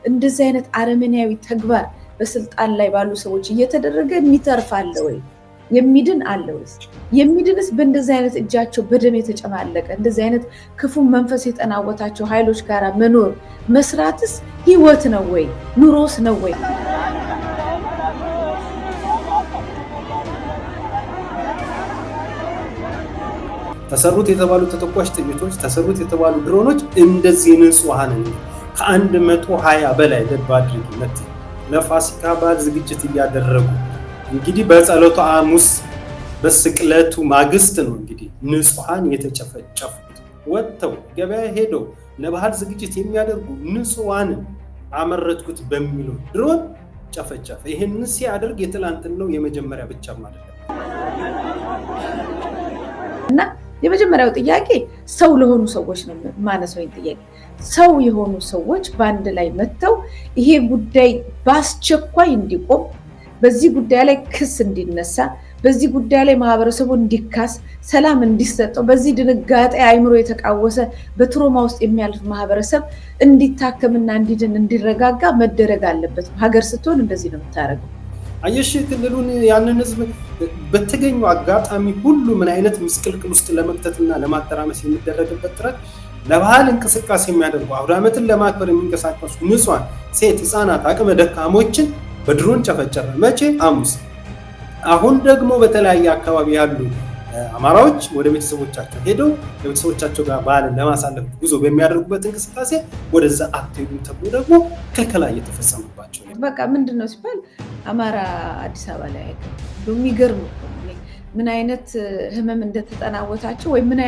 እንደዚህ አይነት አረመኔያዊ ተግባር በስልጣን ላይ ባሉ ሰዎች እየተደረገ የሚተርፍ አለ ወይ? የሚድን አለ ወይስ? የሚድንስ በእንደዚህ አይነት እጃቸው በደም የተጨማለቀ እንደዚህ አይነት ክፉ መንፈስ የጠናወታቸው ኃይሎች ጋር መኖር መስራትስ ህይወት ነው ወይ? ኑሮስ ነው ወይ? ተሰሩት የተባሉ ተተኳሽ ጥይቶች፣ ተሰሩት የተባሉ ድሮኖች እንደዚህ ንጹሃንን ከ120 በላይ ልብ አድርጉ ለፋሲካ በዓል ዝግጅት እያደረጉ እንግዲህ በጸሎቱ ሐሙስ በስቅለቱ ማግስት ነው እንግዲህ ንጹሃን የተጨፈጨፉት። ወጥተው ገበያ ሄደው ለባህል ዝግጅት የሚያደርጉ ንጹሃን አመረትኩት በሚለው ድሮን ጨፈጨፈ። ይሄን ሲያደርግ የትላንትናው የመጀመሪያ ብቻ ማለት ነው። እና የመጀመሪያው ጥያቄ ሰው ለሆኑ ሰዎች ነው ማነሰው ጥያቄ። ሰው የሆኑ ሰዎች በአንድ ላይ መጥተው ይሄ ጉዳይ በአስቸኳይ እንዲቆም፣ በዚህ ጉዳይ ላይ ክስ እንዲነሳ፣ በዚህ ጉዳይ ላይ ማህበረሰቡ እንዲካስ፣ ሰላም እንዲሰጠው፣ በዚህ ድንጋጤ አይምሮ የተቃወሰ በትሮማ ውስጥ የሚያልፍ ማህበረሰብ እንዲታከምና እንዲድን እንዲረጋጋ መደረግ አለበት። ሀገር ስትሆን እንደዚህ ነው የምታደርገው። አየሽ ክልሉን ያንን ህዝብ በተገኙ አጋጣሚ ሁሉ ምን አይነት ምስቅልቅል ውስጥ ለመክተትና ለማተራመስ የሚደረግበት ጥረት ለባህል እንቅስቃሴ የሚያደርጉ አውደ ዓመትን ለማክበር የሚንቀሳቀሱ ንጹሃን ሴት፣ ህፃናት፣ አቅመ ደካሞችን በድሮን ጨፈጨፈ። መቼ? ሐሙስ። አሁን ደግሞ በተለያየ አካባቢ ያሉ አማራዎች ወደ ቤተሰቦቻቸው ሄደው ከቤተሰቦቻቸው ጋር በዓልን ለማሳለፍ ጉዞ በሚያደርጉበት እንቅስቃሴ ወደዛ አትሄዱ ተብሎ ደግሞ ክልከላ እየተፈጸመባቸው ነው። በቃ ምንድነው ሲባል አማራ አዲስ አበባ ላይ አይገርም። የሚገርም ምን አይነት ህመም እንደተጠናወታቸው ወይ ምን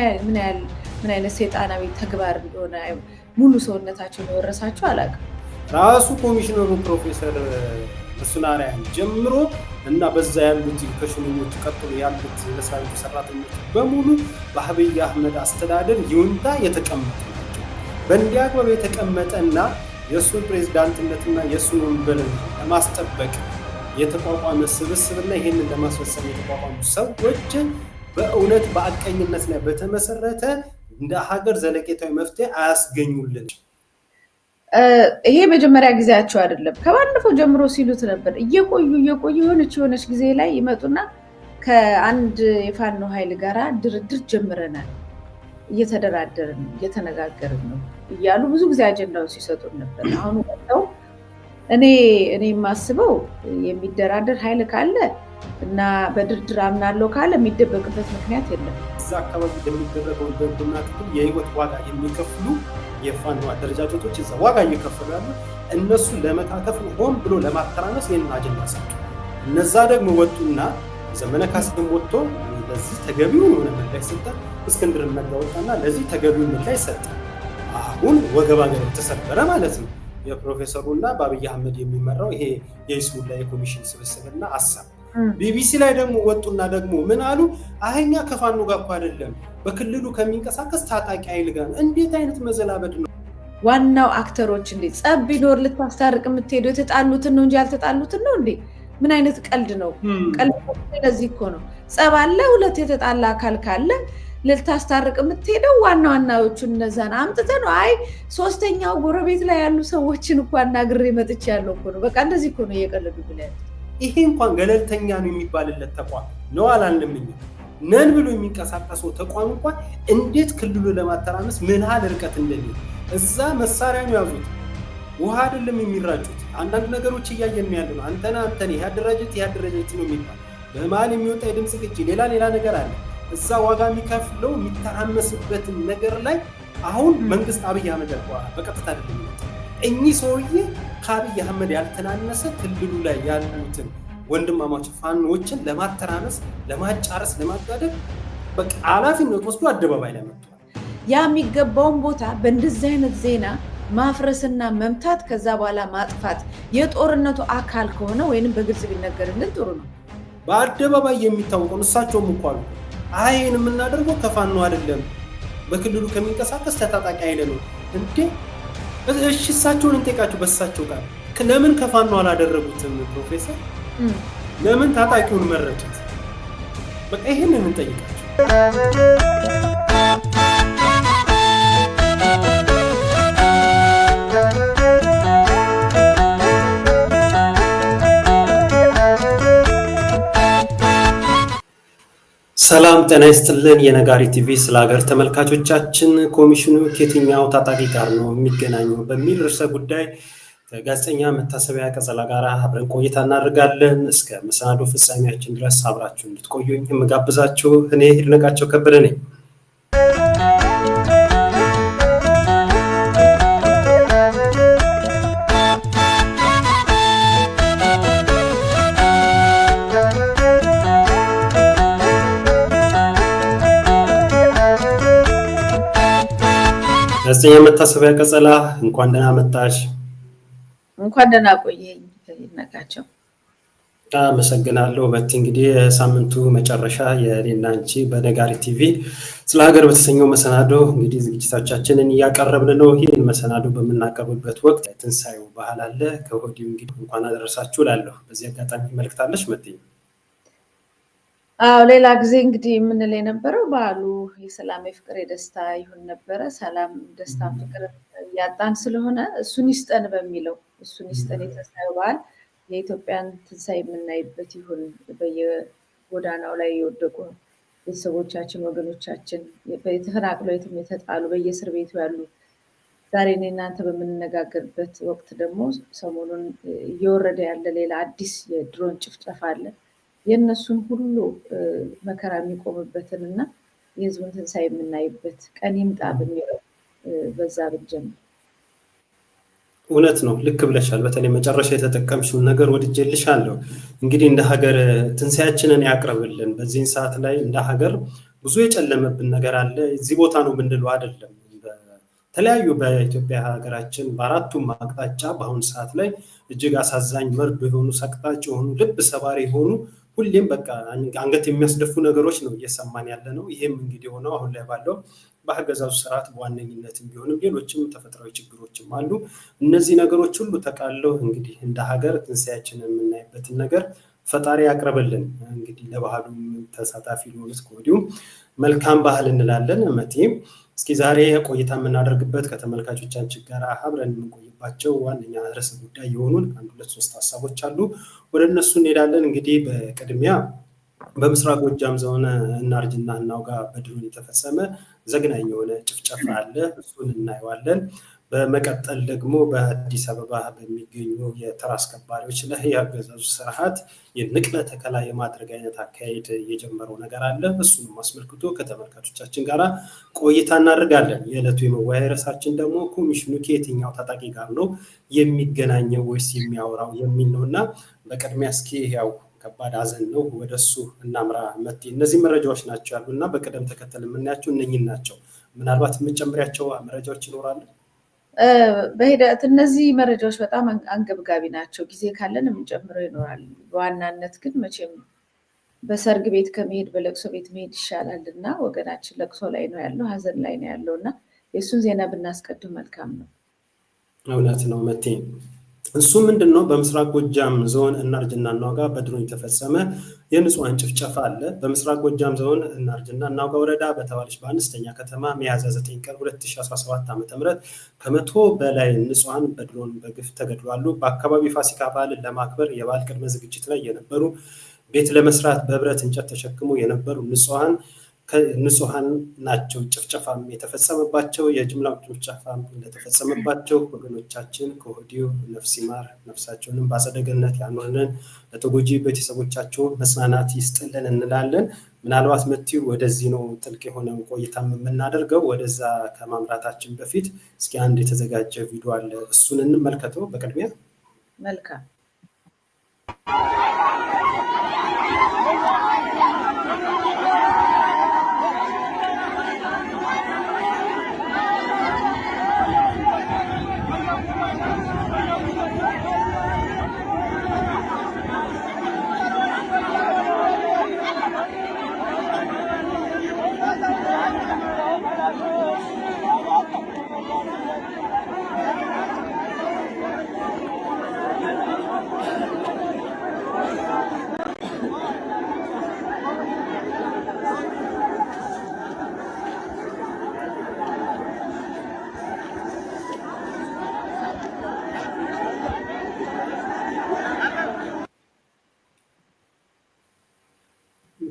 አይነት ሰይጣናዊ ተግባር እንደሆነ ሙሉ ሰውነታቸውን የወረሳቸው አላውቅም። ራሱ ኮሚሽነሩ ፕሮፌሰር መስናሪያን ጀምሮ እና በዛ ያሉት ከሹመኞች ቀጥሎ ያሉት ለሰራዊቱ ሰራተኞች በሙሉ በአብይ አህመድ አስተዳደር ይሁንታ የተቀመጡ ናቸው። በእንዲህ አግባብ የተቀመጠና የእሱን ፕሬዝዳንትነትና የእሱን ወንበርን ለማስጠበቅ የተቋቋመ ስብስብና ይህንን ለማስፈጸም የተቋቋሙ ሰዎች በእውነት በአቀኝነት ላይ በተመሰረተ እንደ ሀገር ዘለቄታዊ መፍትሄ አያስገኙልን። ይሄ መጀመሪያ ጊዜያቸው አይደለም። ከባለፈው ጀምሮ ሲሉት ነበር። እየቆዩ የሆነች ጊዜ ላይ ይመጡና ከአንድ የፋኖ ኃይል ጋራ ድርድር ጀምረናል፣ እየተደራደርን እየተነጋገርን ነው እያሉ ብዙ ጊዜ አጀንዳውን ሲሰጡን ነበር። አሁን ወጥተው እኔ የማስበው የሚደራደር ኃይል ካለ እና በድርድር አምናለሁ ካለ የሚደበቅበት ምክንያት የለም። እዛ አካባቢ በሚደረገው ደርድና ትግል የህይወት ዋጋ የሚከፍሉ የፋኖ አደረጃጀቶች እዛ ዋጋ እየከፈሉ ያሉ እነሱ ለመታከፍ ሆን ብሎ ለማተራመስ ይህንን አጀንዳ ሰጡ። እነዛ ደግሞ ወጡና ዘመነ ካሴም ወጥቶ ለዚህ ተገቢውን የሆነ ምላሽ ሰጠ። እስክንድር ነጋ ወጣና ለዚህ ተገቢውን ምላሽ ሰጠ። አሁን ወገባ ገር ተሰበረ ማለት ነው። የፕሮፌሰሩና በአብይ አህመድ የሚመራው ይሄ የይስሙላ የኮሚሽን ስብስብና አሳብ ቢቢሲ ላይ ደግሞ ወጡና ደግሞ ምን አሉ? አህኛ ከፋኖ ጋር እኮ አይደለም በክልሉ ከሚንቀሳቀስ ታጣቂ ኃይል ጋር። እንዴት አይነት መዘላበድ ነው? ዋናው አክተሮች እንዴ ጸብ ቢኖር ልታስታርቅ የምትሄደው የተጣሉትን ነው እንጂ ያልተጣሉትን ነው እንዴ? ምን አይነት ቀልድ ነው? ቀልድ ለዚህ እኮ ነው ጸብ አለ፣ ሁለት የተጣላ አካል ካለ ልታስታርቅ የምትሄደው ዋናዎቹን እነዛን አምጥተህ ነው። አይ ሶስተኛው ጎረቤት ላይ ያሉ ሰዎችን እኮ አናግሬ መጥቻለሁ እኮ ነው። በቃ እንደዚህ እኮ ነው እየቀለዱ ብለህ ይሄ እንኳን ገለልተኛ ነው የሚባልለት ተቋም ነው አላልንም። ነን ብሎ የሚንቀሳቀሰው ተቋም እንኳን እንዴት ክልሉ ለማተራመስ ምን ያህል ርቀት እንደሚሄድ እዛ መሳሪያ ነው ያዙት። ውሃ አይደለም የሚራጩት። አንዳንድ ነገሮች እያየን ያለ ነው። አንተና ይሄ አደረጃጀት ነው የሚባል በመሀል የሚወጣ የድምፅ ግጭ ሌላ ነገር አለ። እዛ ዋጋ የሚከፍለው የሚተራመስበትን ነገር ላይ አሁን መንግስት አብይ አህመድ በቀጥታ አይደለም የሚመጣው። እኚህ ሰውዬ ከአብይ አህመድ ያልተናነሰ ክልሉ ላይ ያሉትን ወንድማማች ፋኖችን ለማተራመስ፣ ለማጫረስ፣ ለማጋደል በቃ ኃላፊነት ወስዶ አደባባይ ላይ መጥቷል። ያ የሚገባውን ቦታ በእንደዚህ አይነት ዜና ማፍረስና መምታት ከዛ በኋላ ማጥፋት የጦርነቱ አካል ከሆነ ወይንም በግልጽ ቢነገርልን ጥሩ ነው። በአደባባይ የሚታወቀው እሳቸውም እኮ አሉ አይን የምናደርገው ከፋኖ አይደለም በክልሉ ከሚንቀሳቀስ ታጣቂ ኃይል ነው እንዴ? እሺ እሳቸውን እንጠይቃቸው። በእሳቸው ጋር ለምን ከፋኖ አላደረጉትም? ፕሮፌሰር ለምን ታጣቂውን መረጡት? በቃ ይሄንን እንጠይቃቸው። ሰላም ጤና ይስጥልን። የነጋሪ ቲቪ ስለ ሀገር ተመልካቾቻችን ኮሚሽኑ ከየትኛው ታጣቂ ጋር ነው የሚገናኘው በሚል ርዕሰ ጉዳይ ከጋዜጠኛ መታሰቢያ ቀጸላ ጋር አብረን ቆይታ እናደርጋለን። እስከ መሰናዶ ፍጻሜያችን ድረስ አብራችሁ እንድትቆዩኝ የምጋብዛችሁ እኔ ይድነቃቸው ከበደ ነኝ። ጋዜጠኛ መታሰቢያ ቀጸላ እንኳን ደህና መጣሽ። እንኳን ደህና ቆየኝ ይድነቃቸው። አመሰግናለሁ። እንግዲህ የሳምንቱ መጨረሻ የኔና አንቺ በነጋሪ ቲቪ ስለ ሀገር በተሰኘው መሰናዶ እንግዲህ ዝግጅቶቻችንን እያቀረብን ነው። ይህን መሰናዶ በምናቀርብበት ወቅት ትንሳኤው ባህል አለ። ከወዲሁ እንግዲህ እንኳን አደረሳችሁ እላለሁ። በዚህ አጋጣሚ መልእክት አለሽ መጥተኝ? አዎ፣ ሌላ ጊዜ እንግዲህ የምንል የነበረው በዓሉ የሰላም የፍቅር የደስታ ይሁን ነበረ። ሰላም ደስታ ፍቅር እያጣን ስለሆነ እሱን ይስጠን በሚለው እሱን ይስጠን የትንሳኤው በዓል የኢትዮጵያን ትንሳኤ የምናይበት ይሁን። በየጎዳናው ላይ የወደቁ ቤተሰቦቻችን ወገኖቻችን የተፈናቅለው የትም የተጣሉ በየእስር ቤቱ ያሉ ዛሬ እኔ እናንተ በምንነጋገርበት ወቅት ደግሞ ሰሞኑን እየወረደ ያለ ሌላ አዲስ የድሮን ጭፍጨፋ አለ። የእነሱን ሁሉ መከራ የሚቆምበትን እና የህዝቡን ትንሳኤ የምናይበት ቀን ይምጣ በሚለው በዛ ብንጀምር። እውነት ነው፣ ልክ ብለሻል። በተለይ መጨረሻ የተጠቀምሽውን ነገር ወድጄልሻለሁ። እንግዲህ እንደ ሀገር ትንሳኤያችንን ያቅርብልን። በዚህን ሰዓት ላይ እንደ ሀገር ብዙ የጨለመብን ነገር አለ። እዚህ ቦታ ነው ምንድነው አይደለም። በተለያዩ በኢትዮጵያ ሀገራችን በአራቱም አቅጣጫ በአሁኑ ሰዓት ላይ እጅግ አሳዛኝ መርዶ የሆኑ ሰቅጣጭ የሆኑ ልብ ሰባሪ የሆኑ ሁሌም በቃ አንገት የሚያስደፉ ነገሮች ነው እየሰማን ያለ ነው። ይሄም እንግዲህ ሆነው አሁን ላይ ባለው በአገዛዙ ስርዓት በዋነኝነትም ቢሆንም ሌሎችም ተፈጥሯዊ ችግሮችም አሉ። እነዚህ ነገሮች ሁሉ ተቃለው እንግዲህ እንደ ሀገር ትንሳኤያችንን የምናይበትን ነገር ፈጣሪ ያቅርብልን። እንግዲህ ለባህሉም ተሳታፊ ሊሆኑት ከወዲሁ መልካም ባህል እንላለን። መቴም እስኪ ዛሬ ቆይታ የምናደርግበት ከተመልካቾቻችን ጋር አብረን የምንቆይባቸው ዋነኛ ርዕሰ ጉዳይ የሆኑን 1-2-3 ሀሳቦች አሉ። ወደ እነሱ እንሄዳለን። እንግዲህ በቅድሚያ በምስራቅ ጎጃም ዞን እናርጅና እናውጋ በድሮን የተፈጸመ ዘግናኝ የሆነ ጭፍጨፋ አለ። እሱን እናየዋለን። በመቀጠል ደግሞ በአዲስ አበባ በሚገኙ የተራ አስከባሪዎች ላይ የአገዛዙ ስርዓት የንቅለ ተከላ የማድረግ አይነት አካሄድ የጀመረው ነገር አለ። እሱንም አስመልክቶ ከተመልካቾቻችን ጋር ቆይታ እናደርጋለን። የዕለቱ የመወያያ ርዕሳችን ደግሞ ኮሚሽኑ ከየትኛው ታጣቂ ጋር ነው የሚገናኘው ወይስ የሚያወራው የሚል ነው እና በቅድሚያ እስኪ ያው ከባድ ሀዘን ነው፣ ወደሱ እናምራ መቴ። እነዚህ መረጃዎች ናቸው ያሉ እና በቅደም ተከተል የምናያቸው እነኝን ናቸው። ምናልባት የምጨምሪያቸው መረጃዎች ይኖራሉ? በሂደት እነዚህ መረጃዎች በጣም አንገብጋቢ ናቸው። ጊዜ ካለን የምንጨምረው ይኖራል። በዋናነት ግን መቼም በሰርግ ቤት ከመሄድ በለቅሶ ቤት መሄድ ይሻላል እና ወገናችን ለቅሶ ላይ ነው ያለው፣ ሀዘን ላይ ነው ያለው እና የእሱን ዜና ብናስቀድም መልካም ነው። እውነት ነው መቴ። እሱ ምንድን ነው? በምስራቅ ጎጃም ዞን እናርጅና እናውጋ በድሮን የተፈጸመ የንጹሃን ጭፍጨፋ አለ። በምስራቅ ጎጃም ዞን እናርጅና እናውጋ ወረዳ በተባለች በአነስተኛ ከተማ ሚያዝያ 9 ቀን 2017 ዓ.ም ከ100 በላይ ንጹሃን በድሮን በግፍ ተገድለዋል። በአካባቢው ፋሲካ በዓልን ለማክበር የበዓል ቅድመ ዝግጅት ላይ የነበሩ ቤት ለመስራት በህብረት እንጨት ተሸክሞ የነበሩ ንጹሃን ናቸው ጭፍጨፋም የተፈጸመባቸው። የጅምላ ጭፍጨፋም እንደተፈጸመባቸው ወገኖቻችን ከወዲሁ ነፍስ ይማር፣ ነፍሳቸውንም በአጸደ ገነት ያኑርልን፣ ለተጎጂ ቤተሰቦቻቸው መጽናናት ይስጥልን እንላለን። ምናልባት መቲው ወደዚህ ነው ጥልቅ የሆነ ቆይታም የምናደርገው። ወደዛ ከማምራታችን በፊት እስኪ አንድ የተዘጋጀ ቪዲዮ አለ፣ እሱን እንመልከተው በቅድሚያ። መልካም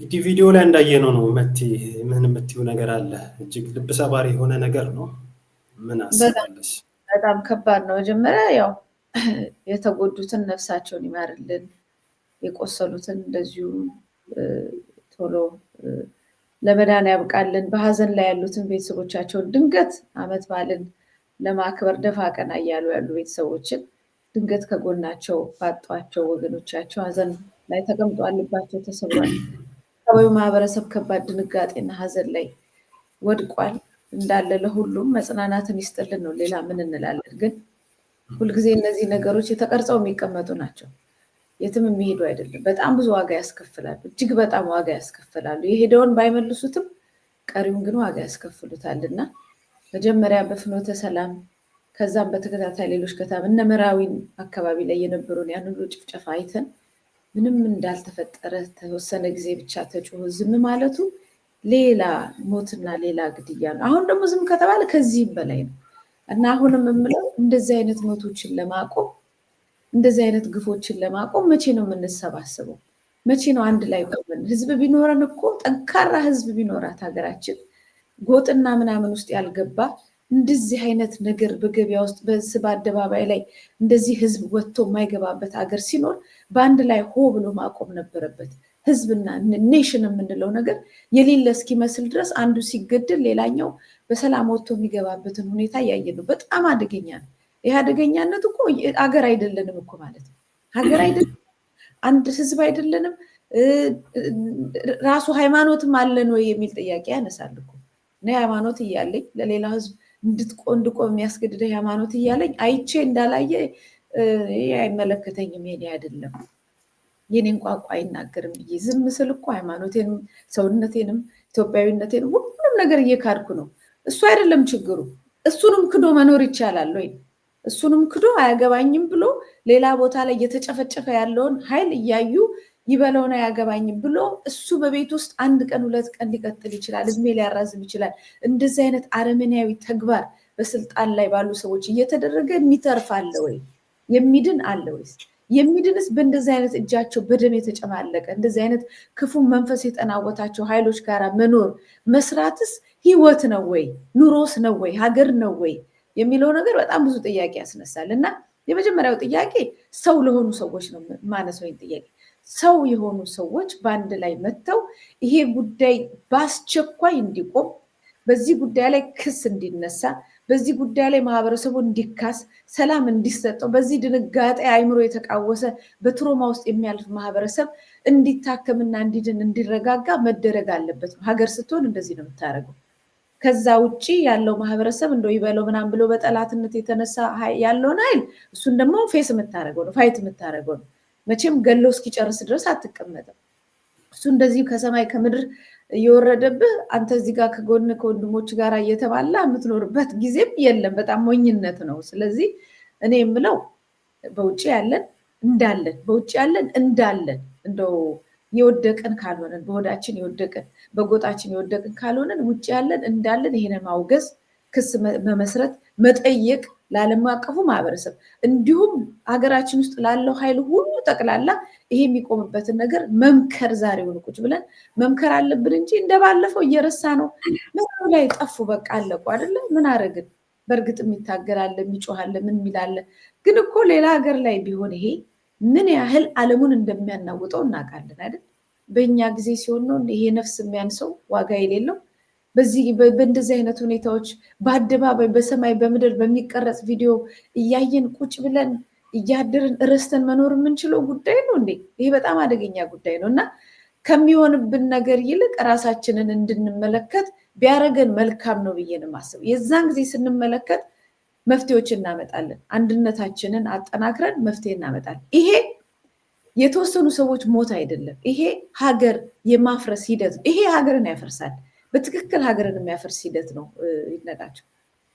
ቪዲዮ ላይ እንዳየነው ነው መቲ ምን የምትይው ነገር አለ? እጅግ ልብ ሰባሪ የሆነ ነገር ነው። ምን አስባለሽ? በጣም ከባድ ነው። መጀመሪያ ያው የተጎዱትን ነፍሳቸውን ይማርልን፣ የቆሰሉትን እንደዚሁ ቶሎ ለመዳን ያብቃልን። በሀዘን ላይ ያሉትን ቤተሰቦቻቸውን ድንገት አመት በዓልን ለማክበር ደፋ ቀና እያሉ ያሉ ቤተሰቦችን ድንገት ከጎናቸው ባጧቸው ወገኖቻቸው ሀዘን ላይ ተቀምጠዋል፣ ልባቸው ተሰብሯል። አካባቢው ማህበረሰብ ከባድ ድንጋጤና ሀዘን ላይ ወድቋል። እንዳለ ለሁሉም መጽናናትን ይስጥልን ነው። ሌላ ምን እንላለን? ግን ሁልጊዜ እነዚህ ነገሮች የተቀርጸው የሚቀመጡ ናቸው። የትም የሚሄዱ አይደለም። በጣም ብዙ ዋጋ ያስከፍላሉ። እጅግ በጣም ዋጋ ያስከፍላሉ። የሄደውን ባይመልሱትም ቀሪውን ግን ዋጋ ያስከፍሉታል። እና መጀመሪያ በፍኖተ ሰላም ከዛም በተከታታይ ሌሎች ከተማ እነ መራዊን አካባቢ ላይ የነበሩን ያን ሁሉ ጭፍጨፋ አይተን ምንም እንዳልተፈጠረ ተወሰነ ጊዜ ብቻ ተጮሆ ዝም ማለቱ ሌላ ሞትና ሌላ ግድያ ነው። አሁን ደግሞ ዝም ከተባለ ከዚህም በላይ ነው እና አሁንም የምለው እንደዚህ አይነት ሞቶችን ለማቆም እንደዚህ አይነት ግፎችን ለማቆም መቼ ነው የምንሰባሰበው? መቼ ነው አንድ ላይ ቆመን? ህዝብ ቢኖረን እኮ ጠንካራ ህዝብ ቢኖራት ሀገራችን ጎጥና ምናምን ውስጥ ያልገባ እንደዚህ አይነት ነገር በገበያ ውስጥ በስብ አደባባይ ላይ እንደዚህ ህዝብ ወጥቶ የማይገባበት ሀገር ሲኖር በአንድ ላይ ሆ ብሎ ማቆም ነበረበት። ህዝብና ኔሽን የምንለው ነገር የሌለ እስኪመስል ድረስ አንዱ ሲገደል ሌላኛው በሰላም ወጥቶ የሚገባበትን ሁኔታ እያየን ነው። በጣም አደገኛ ነው። ይህ አደገኛነት እኮ ሀገር አይደለንም እኮ ማለት ነው። ሀገር አይደለም፣ አንድ ህዝብ አይደለንም። ራሱ ሃይማኖትም አለን ወይ የሚል ጥያቄ ያነሳል እኮ። እኔ ሃይማኖት እያለኝ ለሌላ ህዝብ እንድቆም የሚያስገድደ ሃይማኖት እያለኝ አይቼ እንዳላየ ይህ አይመለከተኝም፣ የኔ አይደለም፣ የኔን ቋንቋ አይናገርም ብዬ ዝም ስል እኮ ሃይማኖቴንም ሰውነቴንም ኢትዮጵያዊነቴንም ሁሉም ነገር እየካድኩ ነው። እሱ አይደለም ችግሩ። እሱንም ክዶ መኖር ይቻላል ወይ? እሱንም ክዶ አያገባኝም ብሎ ሌላ ቦታ ላይ እየተጨፈጨፈ ያለውን ኃይል እያዩ ይበለውን አያገባኝም ብሎ እሱ በቤት ውስጥ አንድ ቀን ሁለት ቀን ሊቀጥል ይችላል፣ እድሜ ሊያራዝም ይችላል። እንደዚህ አይነት አረመኔያዊ ተግባር በስልጣን ላይ ባሉ ሰዎች እየተደረገ የሚተርፍ አለ ወይ? የሚድን አለ ወይስ? የሚድንስ በእንደዚህ አይነት እጃቸው በደም የተጨማለቀ እንደዚህ አይነት ክፉ መንፈስ የጠናወታቸው ኃይሎች ጋር መኖር መስራትስ ህይወት ነው ወይ? ኑሮስ ነው ወይ? ሀገር ነው ወይ የሚለው ነገር በጣም ብዙ ጥያቄ ያስነሳል። እና የመጀመሪያው ጥያቄ ሰው ለሆኑ ሰዎች ነው ማነሳው ጥያቄ። ሰው የሆኑ ሰዎች በአንድ ላይ መጥተው ይሄ ጉዳይ በአስቸኳይ እንዲቆም፣ በዚህ ጉዳይ ላይ ክስ እንዲነሳ፣ በዚህ ጉዳይ ላይ ማህበረሰቡ እንዲካስ፣ ሰላም እንዲሰጠው፣ በዚህ ድንጋጤ አይምሮ የተቃወሰ በትሮማ ውስጥ የሚያልፍ ማህበረሰብ እንዲታከምና እንዲድን እንዲረጋጋ መደረግ አለበት። ሀገር ስትሆን እንደዚህ ነው የምታደርገው። ከዛ ውጭ ያለው ማህበረሰብ እንደው ይበለው ምናምን ብሎ በጠላትነት የተነሳ ያለውን ኃይል እሱን ደግሞ ፌስ የምታደርገው ነው፣ ፋይት የምታደርገው ነው። መቼም ገሎ እስኪጨርስ ድረስ አትቀመጥም። እሱ እንደዚህ ከሰማይ ከምድር እየወረደብህ አንተ እዚህ ጋር ከጎን ከወንድሞች ጋር እየተባላ የምትኖርበት ጊዜም የለም። በጣም ሞኝነት ነው። ስለዚህ እኔ የምለው በውጭ ያለን እንዳለን፣ በውጭ ያለን እንዳለን እንደው የወደቅን ካልሆነን፣ በሆዳችን የወደቅን በጎጣችን የወደቅን ካልሆነን፣ ውጭ ያለን እንዳለን ይሄንን ማውገዝ፣ ክስ መመስረት፣ መጠየቅ ለዓለም አቀፉ ማህበረሰብ እንዲሁም ሀገራችን ውስጥ ላለው ኃይል ሁሉ ጠቅላላ ይሄ የሚቆምበትን ነገር መምከር፣ ዛሬውን ቁጭ ብለን መምከር አለብን እንጂ እንደባለፈው እየረሳ ነው። ምኑ ላይ ጠፉ፣ በቃ አለቁ አይደለ? ምን አረግን? በእርግጥ የሚታገላለ የሚጮሃለ ምን የሚላለ። ግን እኮ ሌላ ሀገር ላይ ቢሆን ይሄ ምን ያህል ዓለሙን እንደሚያናውጠው እናውቃለን አይደል? በእኛ ጊዜ ሲሆን ነው ይሄ ነፍስ የሚያንሰው ዋጋ የሌለው። በእንደዚህ አይነት ሁኔታዎች በአደባባይ በሰማይ በምድር በሚቀረጽ ቪዲዮ እያየን ቁጭ ብለን እያደርን እረስተን መኖር የምንችለው ጉዳይ ነው እንዴ? ይሄ በጣም አደገኛ ጉዳይ ነው እና ከሚሆንብን ነገር ይልቅ ራሳችንን እንድንመለከት ቢያደርገን መልካም ነው ብዬ ነው የማስበው። የዛን ጊዜ ስንመለከት መፍትሄዎች እናመጣለን። አንድነታችንን አጠናክረን መፍትሄ እናመጣለን። ይሄ የተወሰኑ ሰዎች ሞት አይደለም። ይሄ ሀገር የማፍረስ ሂደት ነው። ይሄ ሀገርን ያፈርሳል። በትክክል ሀገርን የሚያፈርስ ሂደት ነው። ይነቃቸው።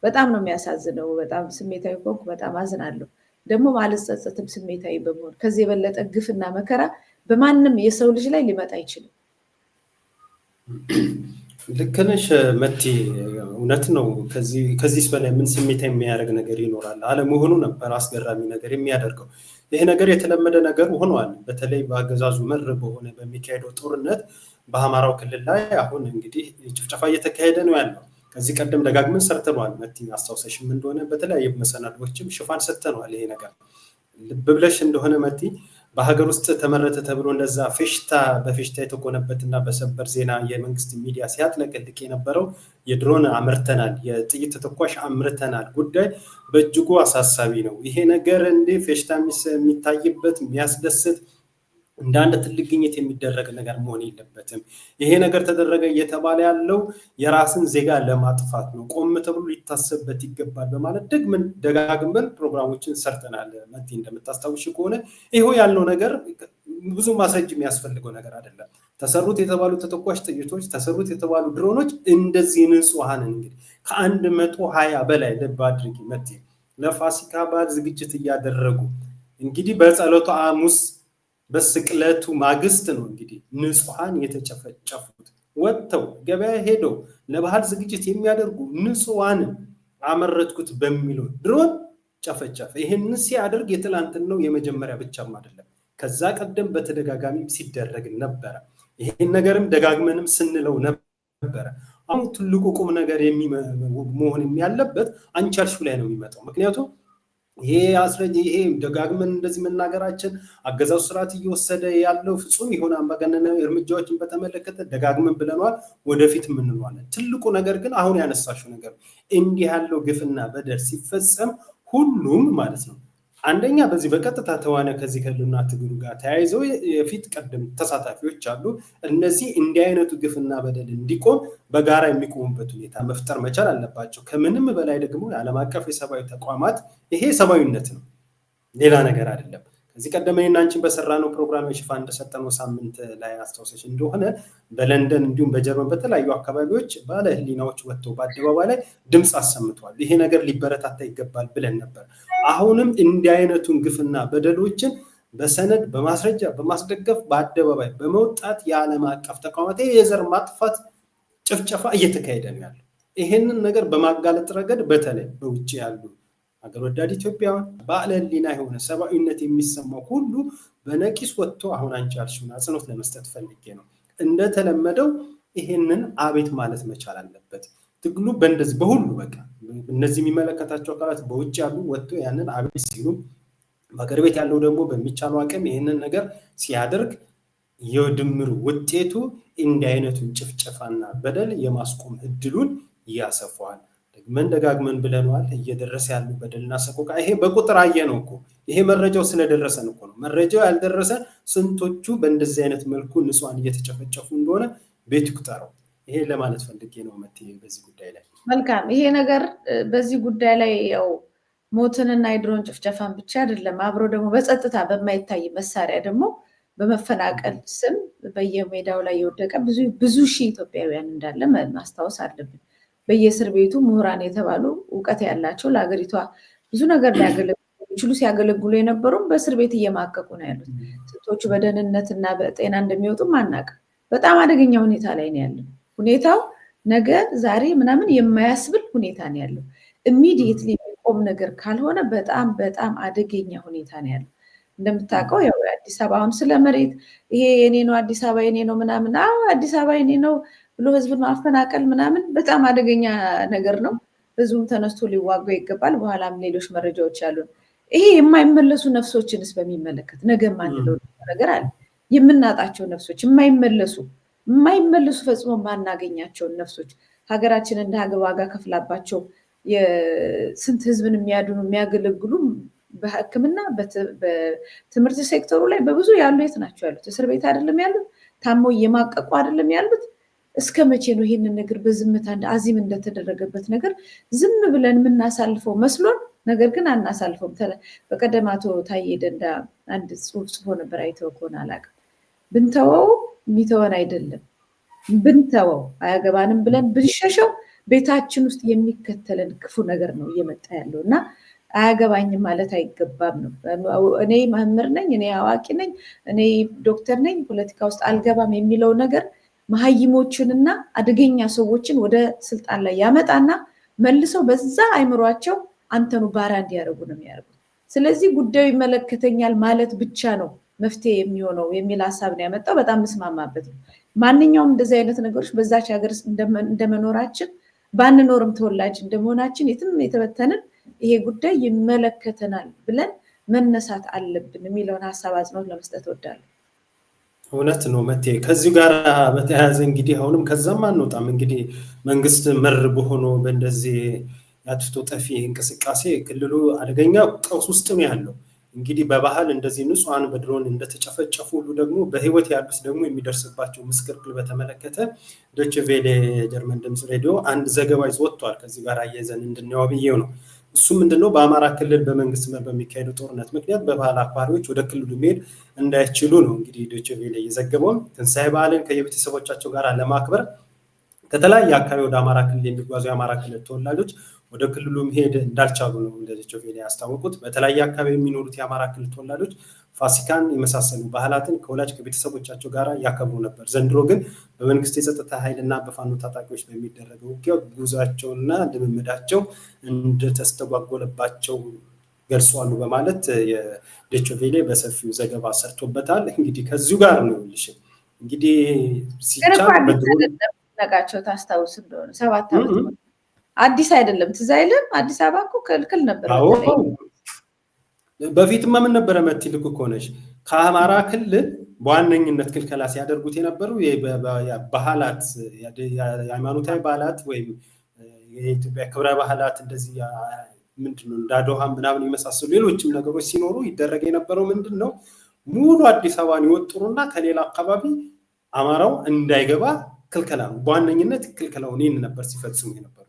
በጣም ነው የሚያሳዝነው። በጣም ስሜታዊ ሆንኩ። በጣም አዝናለሁ። ደግሞ አልጸጸትም ስሜታዊ በመሆን። ከዚህ የበለጠ ግፍና መከራ በማንም የሰው ልጅ ላይ ሊመጣ አይችልም። ልክ ነሽ መቲ፣ እውነት ነው። ከዚህ በላይ ምን ስሜታዊ የሚያደርግ ነገር ይኖራል? አለመሆኑ ነበር አስገራሚ ነገር የሚያደርገው። ይሄ ነገር የተለመደ ነገር ሆኗል። በተለይ በአገዛዙ መር በሆነ በሚካሄደው ጦርነት በአማራው ክልል ላይ አሁን እንግዲህ ጭፍጨፋ እየተካሄደ ነው ያለው። ከዚህ ቀደም ደጋግመን ሰርተነዋል። መቲ አስታውሰሽም እንደሆነ በተለያዩ መሰናዶዎችም ሽፋን ሰጥተነዋል። ይሄ ነገር ልብ ብለሽ እንደሆነ መቲ በሀገር ውስጥ ተመረተ ተብሎ እንደዛ በፌሽታ የተቆነበትና በሰበር ዜና የመንግስት ሚዲያ ሲያጥለቀልቅ የነበረው የድሮን አምርተናል፣ የጥይት ተተኳሽ አምርተናል ጉዳይ በእጅጉ አሳሳቢ ነው። ይሄ ነገር እንዴ ፌሽታ የሚታይበት የሚያስደስት እንደ አንድ ትልቅ ግኝት የሚደረግ ነገር መሆን የለበትም። ይሄ ነገር ተደረገ እየተባለ ያለው የራስን ዜጋ ለማጥፋት ነው፣ ቆም ተብሎ ሊታሰብበት ይገባል በማለት ደጋግመን ፕሮግራሞችን ሰርተናል። መቲ እንደምታስታውሽ ከሆነ ይሄው ያለው ነገር ብዙ ማስረጃ የሚያስፈልገው ነገር አይደለም። ተሰሩት የተባሉ ተተኳሽ ጥይቶች፣ ተሰሩት የተባሉ ድሮኖች እንደዚህ ንጹሃንን እንግዲህ ከ120 በላይ ልብ አድርጊ መቲ ለፋሲካ በዓል ዝግጅት እያደረጉ እንግዲህ በጸሎቱ ሐሙስ በስቅለቱ ማግስት ነው እንግዲህ ንጹሃን የተጨፈጨፉት። ወጥተው ገበያ ሄደው ለባህል ዝግጅት የሚያደርጉ ንጹሃን አመረትኩት በሚለው ድሮን ጨፈጨፈ። ይሄን ሲያደርግ የትላንትን ነው የመጀመሪያ ብቻም አይደለም፣ ከዛ ቀደም በተደጋጋሚ ሲደረግ ነበረ። ይሄን ነገርም ደጋግመንም ስንለው ነበረ። አሁን ትልቁ ቁም ነገር መሆን ያለበት አንቺ ያልሽው ላይ ነው የሚመጣው። ምክንያቱም ይሄ ደጋግመን እንደዚህ መናገራችን አገዛዙ ስርዓት እየወሰደ ያለው ፍጹም የሆነ አምባገነናዊ እርምጃዎችን በተመለከተ ደጋግመን ብለናል፣ ወደፊት እንለዋለን። ትልቁ ነገር ግን አሁን ያነሳሽው ነገር እንዲህ ያለው ግፍና በደል ሲፈጸም ሁሉም ማለት ነው አንደኛ በዚህ በቀጥታ ተዋነ ከዚህ ከህልውና ትግሉ ጋር ተያይዘው የፊት ቀደም ተሳታፊዎች አሉ። እነዚህ እንዲህ አይነቱ ግፍና በደል እንዲቆም በጋራ የሚቆሙበት ሁኔታ መፍጠር መቻል አለባቸው። ከምንም በላይ ደግሞ የዓለም አቀፍ የሰብአዊ ተቋማት ይሄ ሰብአዊነት ነው፣ ሌላ ነገር አይደለም። ከዚህ ቀደም እኔና አንቺን በሰራነው ፕሮግራም ሽፋን እንደሰጠነው ሳምንት ላይ አስታውሰሽ እንደሆነ በለንደን እንዲሁም በጀርመን በተለያዩ አካባቢዎች ባለ ህሊናዎች ወጥተው በአደባባይ ላይ ድምፅ አሰምተዋል። ይሄ ነገር ሊበረታታ ይገባል ብለን ነበር። አሁንም እንዲህ አይነቱን ግፍና በደሎችን በሰነድ በማስረጃ በማስደገፍ በአደባባይ በመውጣት የዓለም አቀፍ ተቋማት የዘር ማጥፋት ጭፍጨፋ እየተካሄደ ነው ያለው። ይሄንን ነገር በማጋለጥ ረገድ በተለይ በውጭ ያሉ ሀገር ወዳድ ኢትዮጵያውያን ባለ ህሊና የሆነ ሰብአዊነት የሚሰማው ሁሉ በነቂስ ወጥቶ አሁን አንቺ ያልሽውን አጽንኦት ለመስጠት ፈልጌ ነው። እንደተለመደው ይሄንን አቤት ማለት መቻል አለበት ትግሉ በእንደዚህ በሁሉ በቃ እነዚህ የሚመለከታቸው አካላት በውጭ ያሉ ወጥቶ ያንን አቤት ሲሉ፣ በሀገር ቤት ያለው ደግሞ በሚቻለው አቅም ይሄንን ነገር ሲያደርግ የድምር ውጤቱ እንዲህ አይነቱን ጭፍጨፋና በደል የማስቆም እድሉን ያሰፋዋል። ደጋግመን ብለናል። እየደረሰ ያሉ በደልና ሰቆቃ ይሄ በቁጥር አየነው እኮ። ይሄ መረጃው ስለደረሰን እኮ ነው። መረጃው ያልደረሰ ስንቶቹ በእንደዚህ አይነት መልኩ ንጹሃን እየተጨፈጨፉ እንደሆነ ቤት ይቁጠረው። ይሄ ለማለት ፈልጌ ነው መቲ በዚህ ጉዳይ ላይ። መልካም። ይሄ ነገር በዚህ ጉዳይ ላይ ያው ሞትንና የድሮን ጭፍጨፋን ብቻ አይደለም፣ አብሮ ደግሞ በጸጥታ በማይታይ መሳሪያ ደግሞ በመፈናቀል ስም በየሜዳው ላይ የወደቀ ብዙ ሺህ ኢትዮጵያውያን እንዳለ ማስታወስ አለብን። በየእስር ቤቱ ምሁራን የተባሉ እውቀት ያላቸው ለሀገሪቷ ብዙ ነገር ሊያገለግሉ ሲያገለግሉ የነበሩም በእስር ቤት እየማቀቁ ነው ያሉት። ስንቶቹ በደህንነትና በጤና እንደሚወጡም አናውቅም። በጣም አደገኛ ሁኔታ ላይ ነው ያለው። ሁኔታው ነገ ዛሬ ምናምን የማያስብል ሁኔታ ነው ያለው። ኢሚዲየትሊ የሚቆም ነገር ካልሆነ በጣም በጣም አደገኛ ሁኔታ ነው ያለው። እንደምታውቀው ያው አዲስ አበባ አሁን ስለ መሬት ይሄ የኔ ነው አዲስ አበባ የኔ ነው ምናምን አዲስ አበባ የኔ ነው ብሎ ህዝብን ማፈናቀል ምናምን በጣም አደገኛ ነገር ነው። ህዝቡም ተነስቶ ሊዋጋው ይገባል። በኋላም ሌሎች መረጃዎች አሉን። ይሄ የማይመለሱ ነፍሶችንስ በሚመለከት ነገ ማንለው ነገር አለ። የምናጣቸው ነፍሶች የማይመለሱ ፈጽሞ ማናገኛቸውን ነፍሶች ሀገራችን እንደ ሀገር ዋጋ ከፍላባቸው የስንት ህዝብን የሚያድኑ የሚያገለግሉ በሕክምና በትምህርት ሴክተሩ ላይ በብዙ ያሉ የት ናቸው ያሉት? እስር ቤት አይደለም ያሉት? ታሞ እየማቀቁ አይደለም ያሉት? እስከ መቼ ነው ይህንን ነገር በዝምታ አዚም እንደተደረገበት ነገር ዝም ብለን የምናሳልፈው መስሎን፣ ነገር ግን አናሳልፈውም። በቀደም አቶ ታዬ ደንዳ አንድ ጽሁፍ ጽፎ ነበር፣ አይተው ከሆነ አላውቅም። ብንተወው የሚተወን አይደለም፣ ብንተወው አያገባንም ብለን ብንሸሸው ቤታችን ውስጥ የሚከተለን ክፉ ነገር ነው እየመጣ ያለው እና አያገባኝም ማለት አይገባም ነው። እኔ መምህር ነኝ፣ እኔ አዋቂ ነኝ፣ እኔ ዶክተር ነኝ፣ ፖለቲካ ውስጥ አልገባም የሚለው ነገር መሀይሞችንና አደገኛ ሰዎችን ወደ ስልጣን ላይ ያመጣና መልሰው በዛ አይምሯቸው አንተኑ ባሪያ እንዲያደርጉ ነው የሚያደርጉት። ስለዚህ ጉዳዩ ይመለከተኛል ማለት ብቻ ነው መፍትሄ የሚሆነው የሚል ሀሳብ ነው ያመጣው። በጣም ምስማማበት ነው። ማንኛውም እንደዚህ አይነት ነገሮች በዛች ሀገር እንደመኖራችን ባንኖርም ተወላጅ እንደመሆናችን የትም የተበተንን ይሄ ጉዳይ ይመለከተናል ብለን መነሳት አለብን የሚለውን ሀሳብ አጽንኦት ለመስጠት እወዳለሁ። እውነት ነው መቴ። ከዚህ ጋር በተያያዘ እንግዲህ አሁንም ከዛም አንወጣም። እንግዲህ መንግስት መር በሆኖ በእንደዚህ የአጥፍቶ ጠፊ እንቅስቃሴ ክልሉ አደገኛ ቀውስ ውስጥ ነው ያለው። እንግዲህ በባህል እንደዚህ ንጹሃን በድሮን እንደተጨፈጨፉ ሁሉ ደግሞ በህይወት ያሉት ደግሞ የሚደርስባቸው ምስቅልቅል በተመለከተ ዶይቼ ቬለ የጀርመን ድምፅ ሬዲዮ አንድ ዘገባ ይዞ ወጥቷል። ከዚህ ጋር አያይዘን እንድናየው ብዬው ነው። እሱ ምንድነው በአማራ ክልል በመንግስት መር በሚካሄደው ጦርነት ምክንያት በባህል አክባሪዎች ወደ ክልሉ መሄድ እንዳይችሉ ነው እንግዲህ ዶይቼ ቬለ እየዘገበው። ትንሣኤ በዓልን ከየቤተሰቦቻቸው ጋር ለማክበር ከተለያየ አካባቢ ወደ አማራ ክልል የሚጓዙ የአማራ ክልል ተወላጆች ወደ ክልሉ መሄድ እንዳልቻሉ ነው ዶይቼ ቬለ ያስታወቁት። በተለያየ አካባቢ የሚኖሩት የአማራ ክልል ተወላጆች ፋሲካን የመሳሰሉ ባህላትን ከወላጅ ከቤተሰቦቻቸው ጋር ያከብሩ ነበር። ዘንድሮ ግን በመንግስት የጸጥታ ኃይልና በፋኖ ታጣቂዎች በሚደረገው ውጊያ ጉዟቸውና ልምምዳቸው እንደተስተጓጎለባቸው ገልጸዋል በማለት የዶይቼ ቬለ በሰፊው ዘገባ ሰርቶበታል። እንግዲህ ከዚሁ ጋር ነው ልሽ እንግዲህ ሲቻል ነቃቸው ታስታውስ እንደሆነ 7 ዓመት አዲስ አይደለም። ትዝ አይልም? አዲስ አበባ እኮ ክልክል ነበር። በፊትማ ምን ነበረ መትልኩ ከሆነች ከአማራ ክልል በዋነኝነት ክልከላ ሲያደርጉት የነበሩ ባህላት የሃይማኖታዊ ባህላት ወይም የኢትዮጵያ ክብረ ባህላት እንደዚህ ምንድነው እንዳዶሃ ምናምን የመሳሰሉ ሌሎችም ነገሮች ሲኖሩ ይደረግ የነበረው ምንድነው ሙሉ አዲስ አበባን ይወጥሩና ከሌላ አካባቢ አማራው እንዳይገባ ክልከላ ነው። በዋነኝነት ክልከላውን ይህን ነበር ሲፈጽሙ የነበሩ።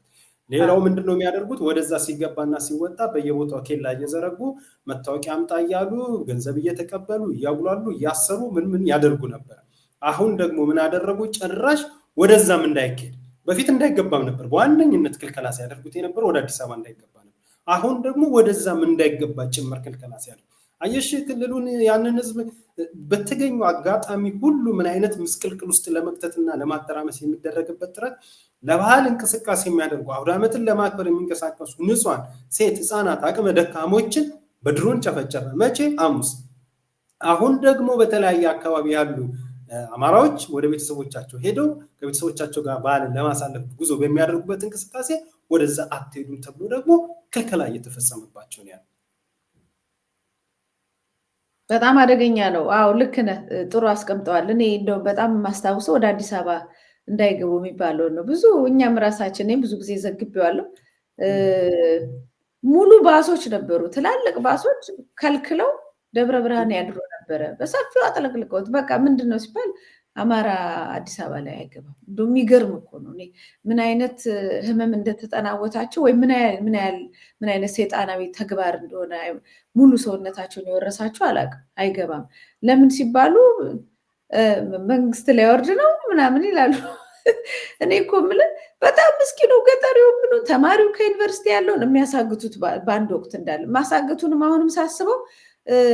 ሌላው ምንድነው የሚያደርጉት ወደዛ ሲገባና ሲወጣ በየቦታው ኬላ እየዘረጉ መታወቂያ አምጣ እያሉ ገንዘብ እየተቀበሉ እያጉላሉ እያሰሩ ምን ያደርጉ ነበር። አሁን ደግሞ ምን አደረጉ? ጭራሽ ወደዛም እንዳይኬድ በፊት እንዳይገባም ነበር በዋነኝነት ክልከላ ሲያደርጉት የነበረው ወደ አዲስ አበባ እንዳይገባ ነበር። አሁን ደግሞ ወደዛም እንዳይገባ ጭምር ክልከላ ሲያደርጉ አየሽ ክልሉን ያንን ህዝብ በተገኙ አጋጣሚ ሁሉ ምን አይነት ምስቅልቅል ውስጥ ለመክተትና ለማተራመስ የሚደረግበት ጥረት ለባህል እንቅስቃሴ የሚያደርጉ አውደ ዓመትን ለማክበር የሚንቀሳቀሱ ንጹሃን ሴት ህፃናት አቅመ ደካሞችን በድሮን ጨፈጨፈ። መቼ? ሐሙስ። አሁን ደግሞ በተለያየ አካባቢ ያሉ አማራዎች ወደ ቤተሰቦቻቸው ሄደው ከቤተሰቦቻቸው ጋር በዓልን ለማሳለፍ ጉዞ በሚያደርጉበት እንቅስቃሴ ወደዛ አትሄዱም ተብሎ ደግሞ ክልከላ እየተፈጸመባቸው ነው ያለው። በጣም አደገኛ ነው። አዎ ልክ ነህ። ጥሩ አስቀምጠዋል። እኔ እንደው በጣም የማስታውሰው ወደ አዲስ አበባ እንዳይገቡ የሚባለው ነው። ብዙ እኛም ራሳችን ብዙ ጊዜ ዘግቤዋለሁ። ሙሉ ባሶች ነበሩ፣ ትላልቅ ባሶች ከልክለው ደብረ ብርሃን ያድሮ ነበረ። በሰፊው አጥለቅልቀውት በቃ ምንድን ነው ሲባል አማራ አዲስ አበባ ላይ አይገባም። እንደው የሚገርም እኮ ነው። እኔ ምን አይነት ህመም እንደተጠናወታቸው ወይ ምን አይነት ሰይጣናዊ ተግባር እንደሆነ ሙሉ ሰውነታቸውን የወረሳቸው አላውቅም። አይገባም ለምን ሲባሉ መንግስት ላይ ወርድ ነው ምናምን ይላሉ። እኔ እኮ የምልህ በጣም ምስኪኑ ገጠሪው ምኑ ተማሪው ከዩኒቨርሲቲ ያለውን የሚያሳግቱት በአንድ ወቅት እንዳለ ማሳገቱንም አሁንም ሳስበው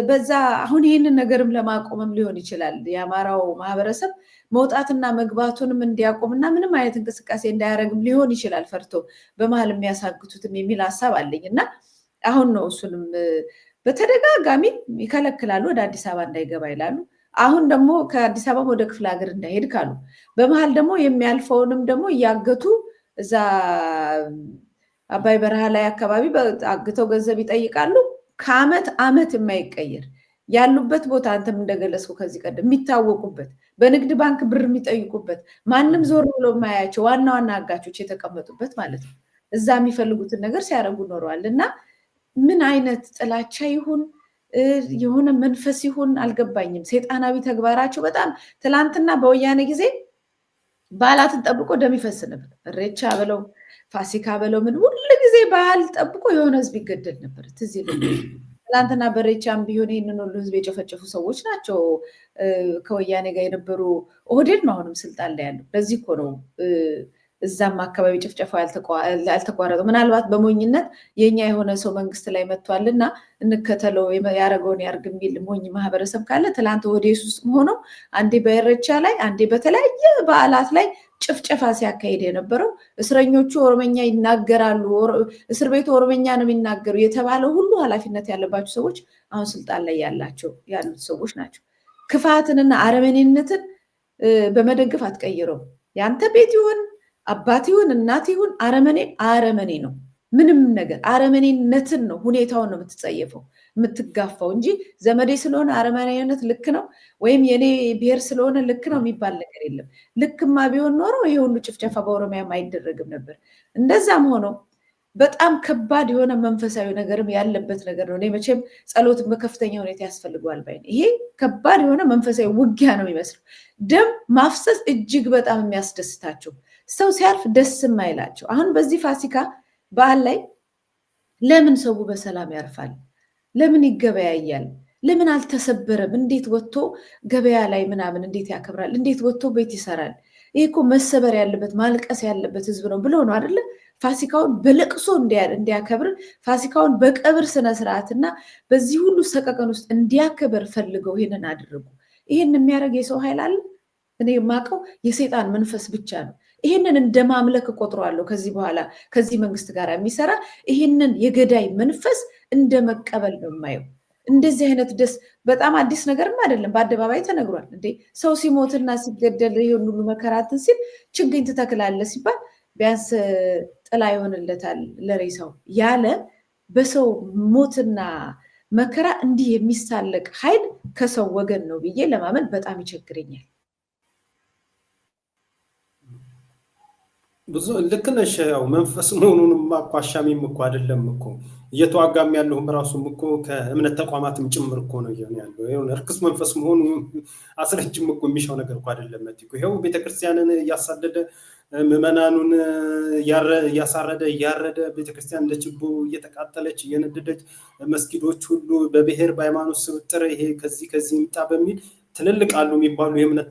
በዛ አሁን ይህንን ነገርም ለማቆምም ሊሆን ይችላል የአማራው ማህበረሰብ መውጣትና መግባቱንም እንዲያቆምና ምንም አይነት እንቅስቃሴ እንዳያደርግም ሊሆን ይችላል ፈርቶ በመሀል የሚያሳግቱትም የሚል ሀሳብ አለኝ። እና አሁን ነው እሱንም በተደጋጋሚ ይከለክላሉ፣ ወደ አዲስ አበባ እንዳይገባ ይላሉ። አሁን ደግሞ ከአዲስ አበባ ወደ ክፍለ ሀገር እንዳይሄድ ካሉ በመሀል ደግሞ የሚያልፈውንም ደግሞ እያገቱ እዛ አባይ በረሃ ላይ አካባቢ አግተው ገንዘብ ይጠይቃሉ። ከአመት አመት የማይቀየር ያሉበት ቦታ አንተም እንደገለጽኩ ከዚህ ቀደም የሚታወቁበት በንግድ ባንክ ብር የሚጠይቁበት ማንም ዞር ብሎ የማያቸው ዋና ዋና አጋቾች የተቀመጡበት ማለት ነው። እዛ የሚፈልጉትን ነገር ሲያደርጉ ኖረዋል። እና ምን አይነት ጥላቻ ይሁን የሆነ መንፈስ ይሁን አልገባኝም። ሰይጣናዊ ተግባራቸው በጣም ትላንትና በወያኔ ጊዜ በዓላትን ጠብቆ ደም ይፈስ ነበር። እሬቻ በለው ፋሲካ በለው ምን ሁሉ ጊዜ ባህል ጠብቆ የሆነ ህዝብ ይገደል ነበር። ትዝ ይለኛል ትላንትና በሬቻም ቢሆን ይህንን ሁሉ ህዝብ የጨፈጨፉ ሰዎች ናቸው ከወያኔ ጋር የነበሩ። ኦህዴድ ነው አሁንም ስልጣን ላይ ያለው። ለዚህ እኮ ነው እዛም አካባቢ ጭፍጨፋ ያልተቋረጠው። ምናልባት በሞኝነት የኛ የሆነ ሰው መንግስት ላይ መጥቷልና እንከተለው ያደረገውን ያርግ የሚል ሞኝ ማህበረሰብ ካለ ትላንት ኦህዴድ ውስጥ ሆነው አንዴ በኢሬቻ ላይ አንዴ በተለያየ በዓላት ላይ ጭፍጨፋ ሲያካሄድ የነበረው እስረኞቹ ኦሮመኛ ይናገራሉ፣ እስር ቤቱ ኦሮመኛ ነው የሚናገሩ የተባለው ሁሉ ኃላፊነት ያለባቸው ሰዎች አሁን ስልጣን ላይ ያሉት ሰዎች ናቸው። ክፋትንና አረመኔነትን በመደገፍ አትቀይረው። ያንተ ቤት ይሁን አባት ይሁን እናት ይሁን አረመኔ ነው። ምንም ነገር አረመኔነትን ነው፣ ሁኔታውን ነው የምትጸየፈው የምትጋፋው እንጂ ዘመዴ ስለሆነ አረመኔነት ልክ ነው ወይም የኔ ብሔር ስለሆነ ልክ ነው የሚባል ነገር የለም። ልክማ ቢሆን ኖሮ ይሄ ሁሉ ጭፍጨፋ በኦሮሚያም አይደረግም ነበር። እንደዛም ሆኖ በጣም ከባድ የሆነ መንፈሳዊ ነገርም ያለበት ነገር ነው። እኔ መቼም ጸሎትን በከፍተኛ ሁኔታ ያስፈልገዋል ባይ ነኝ። ይሄ ከባድ የሆነ መንፈሳዊ ውጊያ ነው የሚመስለው። ደም ማፍሰስ እጅግ በጣም የሚያስደስታቸው ሰው ሲያልፍ ደስ የማይላቸው አሁን በዚህ ፋሲካ በዓል ላይ ለምን ሰው በሰላም ያርፋል? ለምን ይገበያያል? ለምን አልተሰበረም? እንዴት ወጥቶ ገበያ ላይ ምናምን እንዴት ያከብራል? እንዴት ወጥቶ ቤት ይሰራል? ይሄ እኮ መሰበር ያለበት ማልቀስ ያለበት ህዝብ ነው ብሎ ነው አይደለ? ፋሲካውን በለቅሶ እንዲያከብር ፋሲካውን በቀብር ስነስርዓትና በዚህ ሁሉ ሰቀቀን ውስጥ እንዲያከብር ፈልገው ይሄንን አደረጉ። ይሄን የሚያደርግ የሰው ኃይል አለ? እኔ የማውቀው የሰይጣን መንፈስ ብቻ ነው። ይህንን እንደ ማምለክ እቆጥረዋለሁ። ከዚህ በኋላ ከዚህ መንግስት ጋር የሚሰራ ይህንን የገዳይ መንፈስ እንደ መቀበል ነው የማየው። እንደዚህ አይነት ደስ በጣም አዲስ ነገርም አይደለም፣ በአደባባይ ተነግሯል። እንዴ ሰው ሲሞትና ሲገደል ይሄን ሁሉ መከራትን ሲል ችግኝ ትተክላለህ ሲባል ቢያንስ ጥላ ይሆንለታል ለሬሳው ያለ በሰው ሞትና መከራ እንዲህ የሚሳለቅ ኃይል ከሰው ወገን ነው ብዬ ለማመን በጣም ይቸግረኛል። ብዙ ልክ ነሽ። ያው መንፈስ መሆኑንም እኮ አሻሚም እኮ አይደለም እኮ እየተዋጋም ያለውም ራሱም እኮ ከእምነት ተቋማትም ጭምር እኮ ነው እየሆነ ያለው። ይሄው እርክስ መንፈስ መሆኑ አስረጅም እኮ የሚሻው ነገር እኮ አይደለም። ይሄው ቤተክርስቲያንን እያሳደደ ምዕመናኑን እያሳረደ እያረደ ቤተክርስቲያን እንደ ችቦ እየተቃጠለች እየነደደች መስጊዶች ሁሉ በብሔር በሃይማኖት ስብጥር ይሄ ከዚህ ይምጣ በሚል ትልልቅ አሉ የሚባሉ የእምነት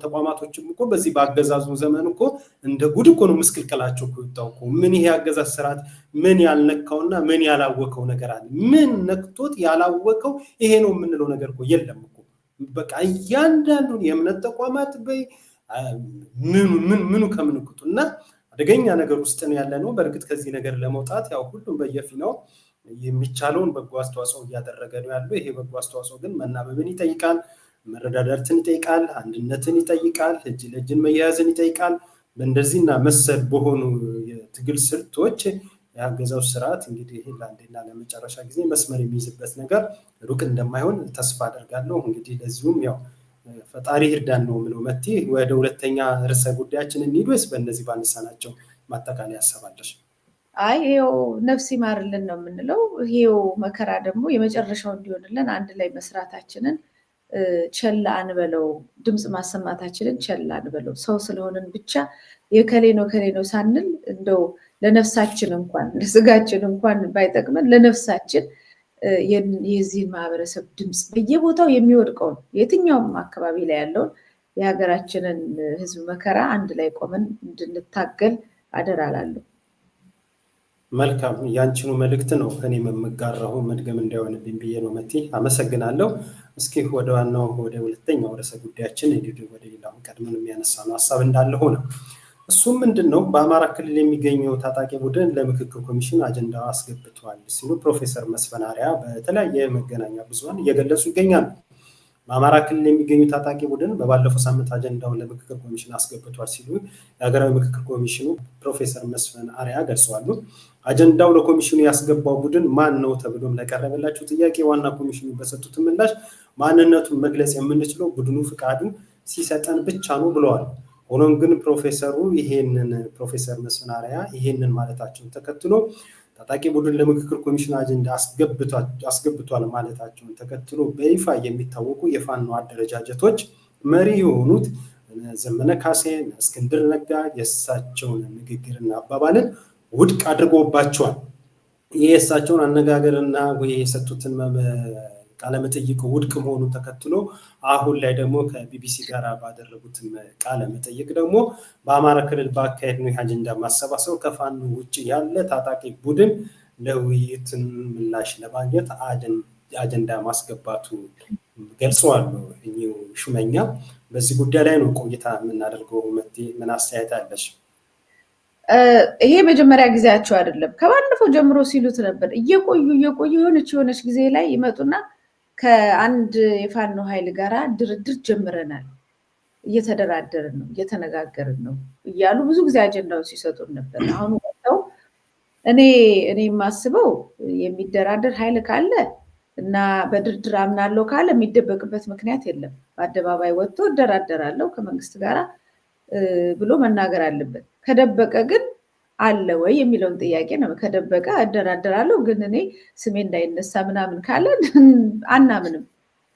ተቋማቶችም እኮ በዚህ በአገዛዙ ዘመን እኮ እንደ ጉድ እኮ ነው ምስቅልቅላቸው እኮ የወጣው እኮ። ምን ይሄ አገዛዝ ስርዓት ምን ያልነካውና ምን ያላወቀው ነገር አለ? ምን ነክቶት ያላወቀው ይሄ ነው የምንለው ነገር እኮ የለም እኮ። በቃ እያንዳንዱን የእምነት ተቋማት ምኑ ከምንኩቱ እና አደገኛ ነገር ውስጥ ነው ያለ ነው። በእርግጥ ከዚህ ነገር ለመውጣት ያው ሁሉም በየፊናው የሚቻለውን በጎ አስተዋጽኦ እያደረገ ነው ያለው። ይሄ በጎ አስተዋጽኦ ግን መናበብን ይጠይቃል፣ መረዳዳትን ይጠይቃል፣ አንድነትን ይጠይቃል፣ እጅ ለእጅን መያያዝን ይጠይቃል። በእንደዚህና መሰል በሆኑ የትግል ስልቶች የአገዛዙ ስርዓት እንግዲህ ለአንዴና ለመጨረሻ ጊዜ መስመር የሚይዝበት ነገር ሩቅ እንደማይሆን ተስፋ አደርጋለሁ። እንግዲህ ለዚሁም ያው ፈጣሪ ይርዳን ነው የምለው። መቲ ወደ ሁለተኛ ርዕሰ ጉዳያችን እንሂድ ወይስ በእነዚህ ባነሳናቸው ማጠቃለያ ያሰባለሽ? አይ ይኸው ነፍስ ይማርልን ነው የምንለው። ይሄው መከራ ደግሞ የመጨረሻው እንዲሆንልን አንድ ላይ መስራታችንን ቸል አንበለው፣ ድምፅ ማሰማታችንን ቸል አንበለው። ሰው ስለሆንን ብቻ የከሌ ነው ሳንል እንደው ለነፍሳችን እንኳን ለስጋችን እንኳን ባይጠቅመን ለነፍሳችን የዚህን ማህበረሰብ ድምፅ በየቦታው የሚወድቀውን የትኛውም አካባቢ ላይ ያለውን የሀገራችንን ህዝብ መከራ አንድ ላይ ቆመን እንድንታገል አደራ እላለሁ። መልካም፣ ያንቺኑ መልእክት ነው እኔም የምጋራው መድገም እንዳይሆንብኝ ብዬ ነው። መቲ አመሰግናለሁ። እስኪ ወደ ዋናው ወደ ሁለተኛው ርዕሰ ጉዳያችን ወደ ሌላው ቀድመን የሚያነሳ ነው ሀሳብ እንዳለ ሆነ። እሱም ምንድን ነው? በአማራ ክልል የሚገኘው ታጣቂ ቡድን ለምክክር ኮሚሽን አጀንዳ አስገብቷል ሲሉ ፕሮፌሰር መስፍን አርአያ በተለያየ መገናኛ ብዙሃን እየገለጹ ይገኛሉ። በአማራ ክልል የሚገኙ ታጣቂ ቡድን በባለፈው ሳምንት አጀንዳውን ለምክክር ኮሚሽን አስገብቷል ሲሉ የሀገራዊ ምክክር ኮሚሽኑ ፕሮፌሰር መስፍን አርአያ ገልጸዋል። አጀንዳው ለኮሚሽኑ ያስገባው ቡድን ማን ነው ተብሎም ለቀረበላቸው ጥያቄ ዋና ኮሚሽኑ በሰጡት ምላሽ ማንነቱን መግለጽ የምንችለው ቡድኑ ፍቃዱ ሲሰጠን ብቻ ነው ብለዋል። ሆኖም ግን ፕሮፌሰር መስፍን አርአያ ይሄንን ማለታቸውን ተከትሎ ታጣቂ ቡድን ለምክክር ኮሚሽን አጀንዳ አስገብቷል ማለታቸውን ተከትሎ በይፋ የሚታወቁ የፋኖ አደረጃጀቶች መሪ የሆኑት ዘመነ ካሴ፣ እስክንድር ነጋ የእሳቸውን ንግግርና አባባልን ውድቅ አድርጎባቸዋል። ይህ የእሳቸውን አነጋገርና የሰጡትን ቃለመጠይቅ ውድቅ መሆኑን ተከትሎ አሁን ላይ ደግሞ ከቢቢሲ ጋር ባደረጉትም ቃለመጠይቅ ደግሞ በአማራ ክልል በአካሄድ ነው አጀንዳ ማሰባሰብ ከፋኖ ውጭ ያለ ታጣቂ ቡድን ለውይይትን ምላሽ ለማግኘት አጀንዳ ማስገባቱ ገልጸዋል። እኚሁ ሹመኛ በዚህ ጉዳይ ላይ ነው ቆይታ የምናደርገው። ምን አስተያየት አለሽ? ይሄ መጀመሪያ ጊዜያቸው አይደለም። ከባለፈው ጀምሮ ሲሉት ነበር። እየቆዩ የሆነች ጊዜ ላይ ይመጡና ከአንድ የፋኖ ኃይል ጋራ ድርድር ጀምረናል። እየተደራደርን ነው እየተነጋገርን ነው እያሉ ብዙ ጊዜ አጀንዳውን ሲሰጡን ነበር። አሁን ወጥተው እኔ የማስበው የሚደራደር ኃይል ካለ እና በድርድር አምናለሁ ካለ የሚደበቅበት ምክንያት የለም። በአደባባይ ወጥቶ እደራደራለሁ ከመንግስት ጋር ብሎ መናገር አለበት። ከደበቀ ግን አለ ወይ የሚለውን ጥያቄ ነው። ከደበቀ እደራደራለሁ ግን እኔ ስሜ እንዳይነሳ ምናምን ካለ አናምንም።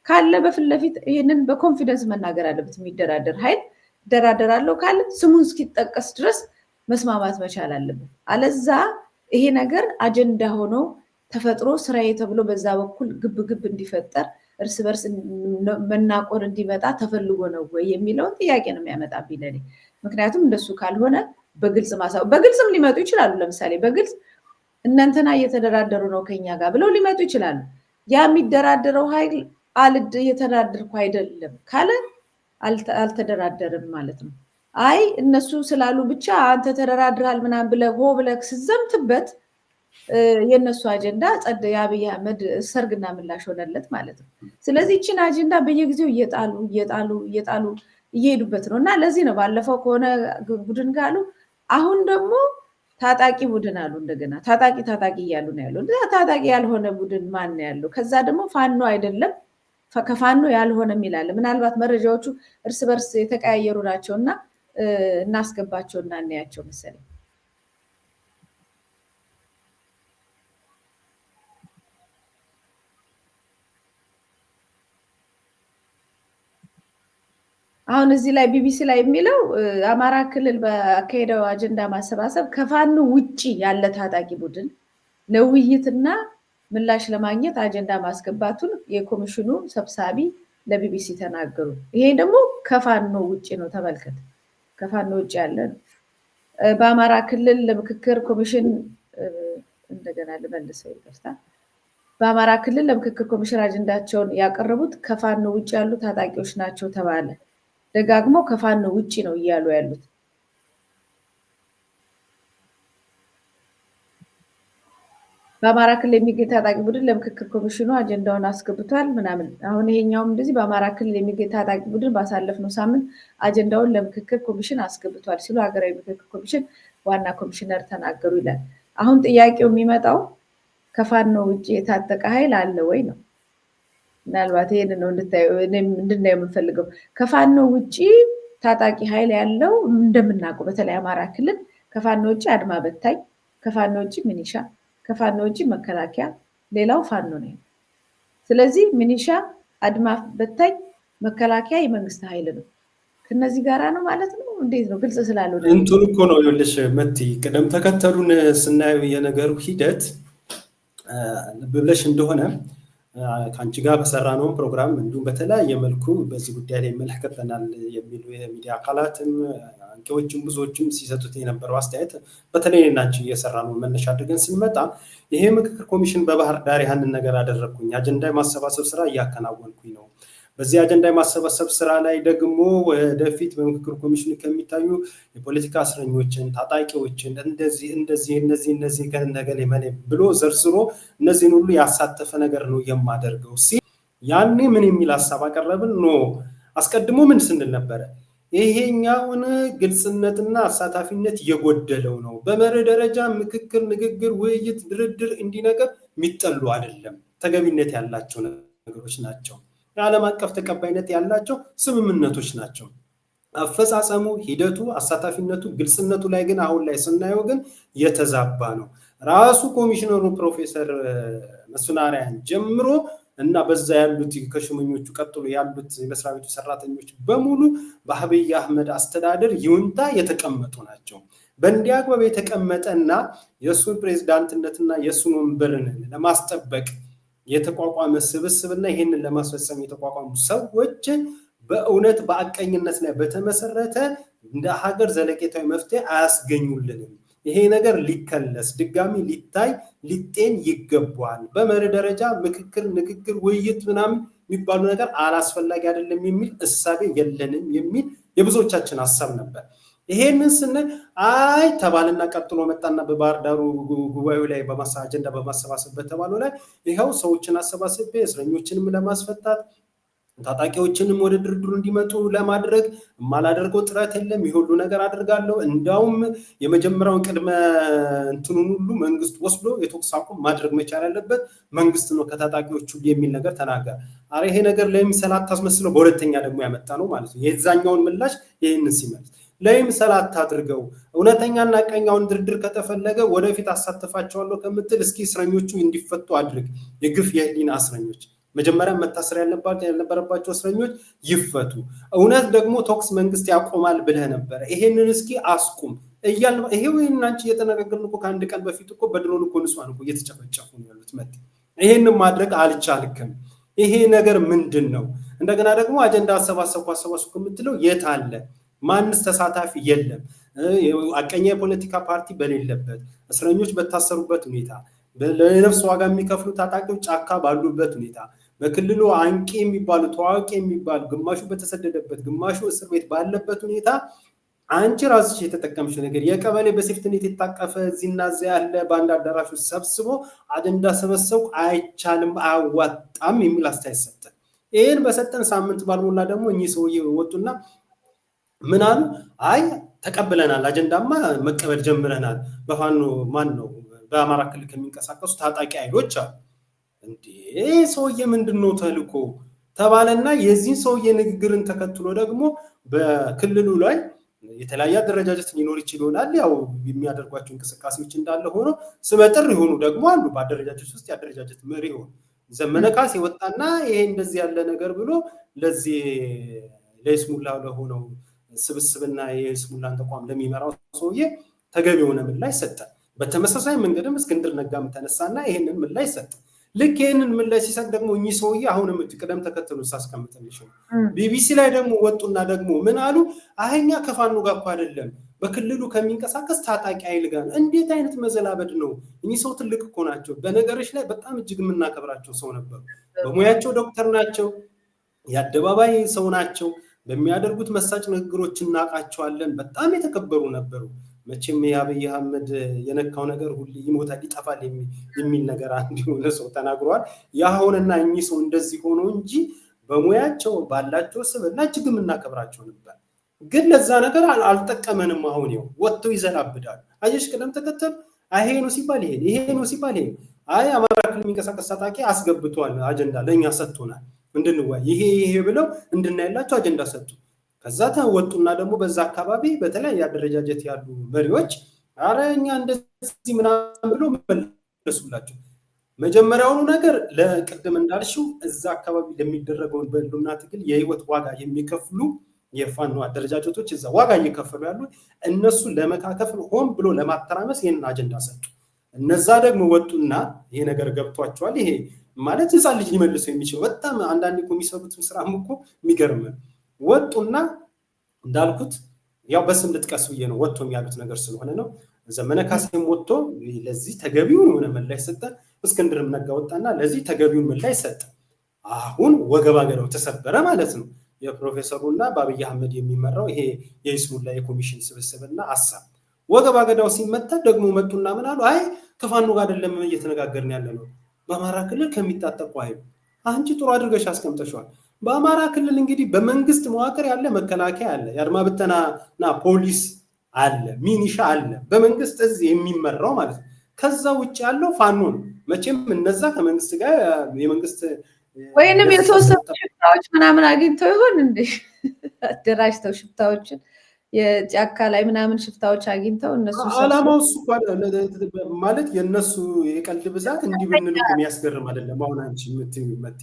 ካለ በፊት ለፊት ይህንን በኮንፊደንስ መናገር አለበት። የሚደራደር ኃይል እደራደራለሁ ካለ ስሙን እስኪጠቀስ ድረስ መስማማት መቻል አለበት። አለዛ ይሄ ነገር አጀንዳ ሆኖ ተፈጥሮ ስራዬ ተብሎ በዛ በኩል ግብ እንዲፈጠር እርስ በርስ መናቆር እንዲመጣ ተፈልጎ ነው ወይ የሚለውን ጥያቄ ነው የሚያመጣብኝ ለኔ። ምክንያቱም እንደሱ ካልሆነ በግልጽም ሊመጡ ይችላሉ። ለምሳሌ በግልጽ እናንተና እየተደራደሩ ነው ከኛ ጋር ብለው ሊመጡ ይችላሉ። ያ የሚደራደረው ኃይል እየተደራደርኩ አይደለም ካለ አልተደራደርም ማለት ነው። አይ እነሱ ስላሉ ብቻ አንተ ተደራድራል ምናምን ብለህ ሆ ብለህ ስዘምትበት የነሱ አጀንዳ የአብይ አህመድ ሰርግና ምላሽ ሆነለት ማለት ነው። ስለዚህ ይችን አጀንዳ በየጊዜው እየጣሉ እየሄዱበት ነው እና ለዚህ ነው ባለፈው ከሆነ ቡድን ጋር አሉ፣ አሁን ደግሞ ታጣቂ ቡድን አሉ። እንደገና ታጣቂ እያሉ ነው ያለው። ታጣቂ ያልሆነ ቡድን ማን ነው ያለው? ከዛ ደግሞ ፋኖ አይደለም ከፋኖ ያልሆነም ይላል። ምናልባት መረጃዎቹ እርስ በርስ የተቀያየሩ ናቸው እና እናስገባቸው እና እናያቸው መሰለኝ። አሁን እዚህ ላይ ቢቢሲ ላይ የሚለው አማራ ክልል በአካሄደው አጀንዳ ማሰባሰብ ከፋኖ ውጪ ያለ ታጣቂ ቡድን ለውይይትና ምላሽ ለማግኘት አጀንዳ ማስገባቱን የኮሚሽኑ ሰብሳቢ ለቢቢሲ ተናገሩ። ይሄ ደግሞ ከፋኖ ውጪ ነው። ተመልከት፣ ከፋኖ ውጪ ያለ ነው። በአማራ ክልል ለምክክር ኮሚሽን እንደገና ልመልሰው ይቅርታ። በአማራ ክልል ለምክክር ኮሚሽን አጀንዳቸውን ያቀረቡት ከፋኖ ውጪ ያሉ ታጣቂዎች ናቸው ተባለ። ደጋግሞ ከፋኖ ውጪ ነው እያሉ ያሉት። በአማራ ክልል የሚገኝ ታጣቂ ቡድን ለምክክር ኮሚሽኑ አጀንዳውን አስገብቷል ምናምን። አሁን ይሄኛውም እንደዚህ በአማራ ክልል የሚገኝ ታጣቂ ቡድን ባሳለፍነው ሳምንት አጀንዳውን ለምክክር ኮሚሽን አስገብቷል ሲሉ ሀገራዊ ምክክር ኮሚሽን ዋና ኮሚሽነር ተናገሩ ይላል። አሁን ጥያቄው የሚመጣው ከፋኖ ውጪ የታጠቀ ኃይል አለ ወይ ነው። ምናልባት ይሄን ነው እንድናየው የምንፈልገው። ከፋኖ ውጪ ታጣቂ ኃይል ያለው እንደምናውቀው በተለይ አማራ ክልል ከፋኖ ውጪ አድማ በታኝ፣ ከፋኖ ውጪ ሚኒሻ፣ ከፋኖ ውጪ መከላከያ፣ ሌላው ፋኖ ነው። ስለዚህ ሚኒሻ፣ አድማ በታኝ፣ መከላከያ የመንግስት ኃይል ነው። ከነዚህ ጋራ ነው ማለት ነው። እንዴት ነው? ግልጽ ስላልሆነ እንትን እኮ ነው ይኸውልሽ መቲ፣ ቅደም ተከተሉን ስናየው የነገሩ ሂደት ብለሽ እንደሆነ ከአንቺ ጋር በሰራነው ፕሮግራም እንዲሁም በተለያየ መልኩ በዚህ ጉዳይ ላይ ይመለከተናል የሚሉ የሚዲያ አካላትም አንቂዎችም ብዙዎችም ሲሰጡት የነበረው አስተያየት በተለይ እና አንቺ እየሰራነው መነሻ አድርገን ስንመጣ ይሄ ምክክር ኮሚሽን በባህር ዳር ያንን ነገር አደረግኩኝ፣ አጀንዳ የማሰባሰብ ስራ እያከናወንኩኝ ነው። በዚህ አጀንዳ የማሰባሰብ ስራ ላይ ደግሞ ወደፊት በምክክር ኮሚሽኑ ከሚታዩ የፖለቲካ እስረኞችን፣ ታጣቂዎችን እነዚህ ከነገሌ መሌ ብሎ ዘርዝሮ እነዚህን ሁሉ ያሳተፈ ነገር ነው የማደርገው ሲል ያኔ ምን የሚል ሀሳብ አቀረብን? ኖ አስቀድሞ ምን ስንል ነበረ? ይሄኛውን ግልጽነትና አሳታፊነት የጎደለው ነው። በመርህ ደረጃ ምክክር፣ ንግግር፣ ውይይት፣ ድርድር እንዲህ ነገር የሚጠሉ አይደለም፣ ተገቢነት ያላቸው ነገሮች ናቸው። የዓለም አቀፍ ተቀባይነት ያላቸው ስምምነቶች ናቸው። አፈጻጸሙ፣ ሂደቱ፣ አሳታፊነቱ፣ ግልጽነቱ ላይ ግን አሁን ላይ ስናየው ግን የተዛባ ነው። ራሱ ኮሚሽነሩ ፕሮፌሰር መስፍን አርአያን ጀምሮ እና በዛ ያሉት ከሹመኞቹ ቀጥሎ ያሉት የመስሪያ ቤቱ ሰራተኞች በሙሉ በአብይ አህመድ አስተዳደር ይሁንታ የተቀመጡ ናቸው። በእንዲህ አግባብ የተቀመጠና የእሱን ፕሬዝዳንትነትና የእሱን ወንበርን ለማስጠበቅ የተቋቋመ ስብስብና ይህንን ለማስፈጸም የተቋቋሙ ሰዎች በእውነት በአቀኝነት ላይ በተመሰረተ እንደ ሀገር ዘለቄታዊ መፍትሄ አያስገኙልንም። ይሄ ነገር ሊከለስ ድጋሚ ሊታይ ሊጤን ይገባዋል። በመርህ ደረጃ ምክክር፣ ንግግር፣ ውይይት ምናምን የሚባሉ ነገር አላስፈላጊ አይደለም የሚል እሳቤ የለንም የሚል የብዙዎቻችን ሀሳብ ነበር። ይሄንን ስንል አይ ተባልና ቀጥሎ መጣና በባህር ዳሩ ጉባኤው ላይ አጀንዳ በማሰባሰብ በተባለው ላይ ይኸው ሰዎችን አሰባስቤ እስረኞችንም ለማስፈታት ታጣቂዎችንም ወደ ድርድሩ እንዲመጡ ለማድረግ የማላደርገው ጥረት የለም። ይሁሉ ነገር አድርጋለሁ። እንዳውም የመጀመሪያውን ቅድመ እንትኑን ሁሉ መንግስት ወስዶ የተኩስ አቁም ማድረግ መቻል ያለበት መንግስት ነው ከታጣቂዎቹ የሚል ነገር ተናገረ። አረ ይሄ ነገር ለምሳሌ አታስመስለው በሁለተኛ ደግሞ ያመጣ ነው ማለት ነው። የዛኛውን ምላሽ ይሄንን ሲመልስ ለምሳሌ አታድርገው፣ እውነተኛና ቀኛውን ድርድር ከተፈለገ ወደፊት አሳተፋቸዋለሁ ከምትል እስኪ እስረኞቹ እንዲፈቱ አድርግ። የግፍ የህሊና እስረኞች መጀመሪያ መታሰር ያልነበረባቸው እስረኞች ይፈቱ። እውነት ደግሞ ተኩስ መንግስት ያቆማል ብለህ ነበር፣ ይሄንን እስኪ አስቁም እያል ይሄው እናንቺ እየተነጋገርን እኮ ከአንድ ቀን በፊት እኮ በድሮን እኮ ንጹሃን እኮ እየተጨፈጨፉ ነው ያሉት። መጥ ይሄንን ማድረግ አልቻልክም። ይሄ ነገር ምንድን ነው? እንደገና ደግሞ አጀንዳ አሰባሰብኩ የምትለው የት አለ? ማንስ ተሳታፊ የለም? አቀኛ የፖለቲካ ፓርቲ በሌለበት፣ እስረኞች በታሰሩበት ሁኔታ፣ ለነፍስ ዋጋ የሚከፍሉ ታጣቂዎች ጫካ ባሉበት ሁኔታ፣ በክልሉ አንቂ የሚባሉ ታዋቂ የሚባሉ ግማሹ በተሰደደበት ግማሹ እስር ቤት ባለበት ሁኔታ አንቺ ራስሽ የተጠቀምሽው ነገር የቀበሌ በሴፍትኔት የታቀፈ እዚህና እዚያ ያለ በአንድ አዳራሽ ውስጥ ሰብስቦ አጀንዳ ሰበሰብኩ አይቻልም አያዋጣም የሚል አስተያየት ሰጠ። ይህን በሰጠን ሳምንት ባልሞላ ደግሞ እኚህ ሰውዬ ወጡና ምን አሉ? አይ ተቀብለናል፣ አጀንዳማ መቀበል ጀምረናል። በፋኖ ማን ነው በአማራ ክልል ከሚንቀሳቀሱ ታጣቂ ኃይሎች አሉ። እንዴ ሰውዬ ምንድነው ተልኮ ተባለና የዚህ ሰውዬ ንግግርን ተከትሎ ደግሞ በክልሉ ላይ የተለያየ አደረጃጀት ሊኖር ይችላል። ያው የሚያደርጓቸው እንቅስቃሴዎች እንዳለ ሆኖ ስመጥር ይሆኑ ደግሞ አሉ። በአደረጃጀት ውስጥ የአደረጃጀት መሪ ሆኑ ዘመነ ካሴ ወጣና ይሄ እንደዚህ ያለ ነገር ብሎ ለዚህ ለይስሙላ ለሆነው ስብስብና የይስሙላን ተቋም ለሚመራው ሰውዬ ተገቢ የሆነ ምላሽ ሰጠ። በተመሳሳይ መንገድም እስክንድር ነጋም ተነሳና ይሄንን ምላሽ ሰጠ። ልክ ይሄንን ምላሽ ሲሰጥ ደግሞ እኚህ ሰውዬ አሁንም ቅደም ተከተሉ ሳስቀምጥልሽ ቢቢሲ ላይ ደግሞ ወጡና ደግሞ ምን አሉ? አህኛ ከፋኖ ጋር እኮ አይደለም በክልሉ ከሚንቀሳቀስ ታጣቂ ኃይል ጋር። እንዴት አይነት መዘላበድ ነው? እኚህ ሰው ትልቅ እኮ ናቸው። በነገሮች ላይ በጣም እጅግ የምናከብራቸው ሰው ነበሩ። በሙያቸው ዶክተር ናቸው። የአደባባይ ሰው ናቸው። በሚያደርጉት መሳጭ ንግግሮች እናውቃቸዋለን። በጣም የተከበሩ ነበሩ። መቼም የአብይ አህመድ የነካው ነገር ሁሉ ይሞታል ይጠፋል የሚል ነገር አንድ የሆነ ሰው ተናግሯል። ያሆነና እኚህ ሰው እንደዚህ ሆኖ እንጂ በሙያቸው ባላቸው ስብዕና እጅግ የምናከብራቸው ነበር። ግን ለዛ ነገር አልጠቀመንም። አሁን ይኸው ወጥተው ይዘላብዳሉ። አየሽ ቅደም ተከተል ይሄ ነው ሲባል ይሄ ነው ሲባል ይሄ አይ አማራ ክልል የሚንቀሳቀስ ታጣቂ አስገብቷል፣ አጀንዳ ለኛ ሰጥቶናል እንድንወያይ ይሄ ብለው እንድናይላቸው አጀንዳ ሰጡ። ከዛ ተወጡና ደግሞ በዛ አካባቢ በተለያየ አደረጃጀት ያሉ መሪዎች አረኛ እንደዚህ ምናምን ብሎ መለሱላቸው። መጀመሪያውኑ ነገር ለቅድም እንዳልሽው እዛ አካባቢ ለሚደረገው በሉና ትግል የህይወት ዋጋ የሚከፍሉ የፋኖ አደረጃጀቶች እዛ ዋጋ እየከፈሉ ያሉ እነሱ ለመካከፍ ሆን ብሎ ለማተራመስ ይሄንን አጀንዳ ሰጡ። እነዛ ደግሞ ወጡና ይሄ ነገር ገብቷቸዋል። ይሄ ማለት ህፃን ልጅ ሊመልሰው የሚችለው በጣም አንዳንድ እኮ የሚሰሩትም ስራም እኮ የሚገርም ወጡና እንዳልኩት ያው በስም ልጥቀስ ብዬ ነው ወጥቶ የሚያሉት ነገር ስለሆነ ነው። ዘመነ ካሴም ወጥቶ ለዚህ ተገቢውን የሆነ ምላሽ ሰጠ። እስክንድርም ነጋ ወጣና ለዚህ ተገቢውን ምላሽ ሰጠ። አሁን ወገባገዳው ተሰበረ ማለት ነው። የፕሮፌሰሩና በአብይ አህመድ የሚመራው ይሄ የይስሙላ የኮሚሽን ስብስብና አሳብ ወገባገዳው ሲመታ ደግሞ መጡና ምን አሉ? አይ ከፋኖ ጋር አይደለም እየተነጋገርን ያለ ነው በአማራ ክልል ከሚታጠቁ ኃይል። አንቺ ጥሩ አድርገሽ አስቀምጠሻል። በአማራ ክልል እንግዲህ በመንግስት መዋቅር ያለ መከላከያ አለ፣ የአድማ ብተናና ፖሊስ አለ፣ ሚኒሻ አለ፣ በመንግስት እዚህ የሚመራው ማለት ነው። ከዛ ውጭ ያለው ፋኖ ነው። መቼም እነዛ ከመንግስት ጋር የመንግስት ወይንም የተወሰኑ ሽፍታዎች ምናምን አግኝተው ይሆን እንዴ? አደራጅተው ሽፍታዎችን የጫካ ላይ ምናምን ሽፍታዎች አግኝተው እነሱ አላማው እሱ ማለት የነሱ የቀልድ ብዛት እንዲህ ብንል የሚያስገርም አይደለም። አሁን አንቺ የምትመጪ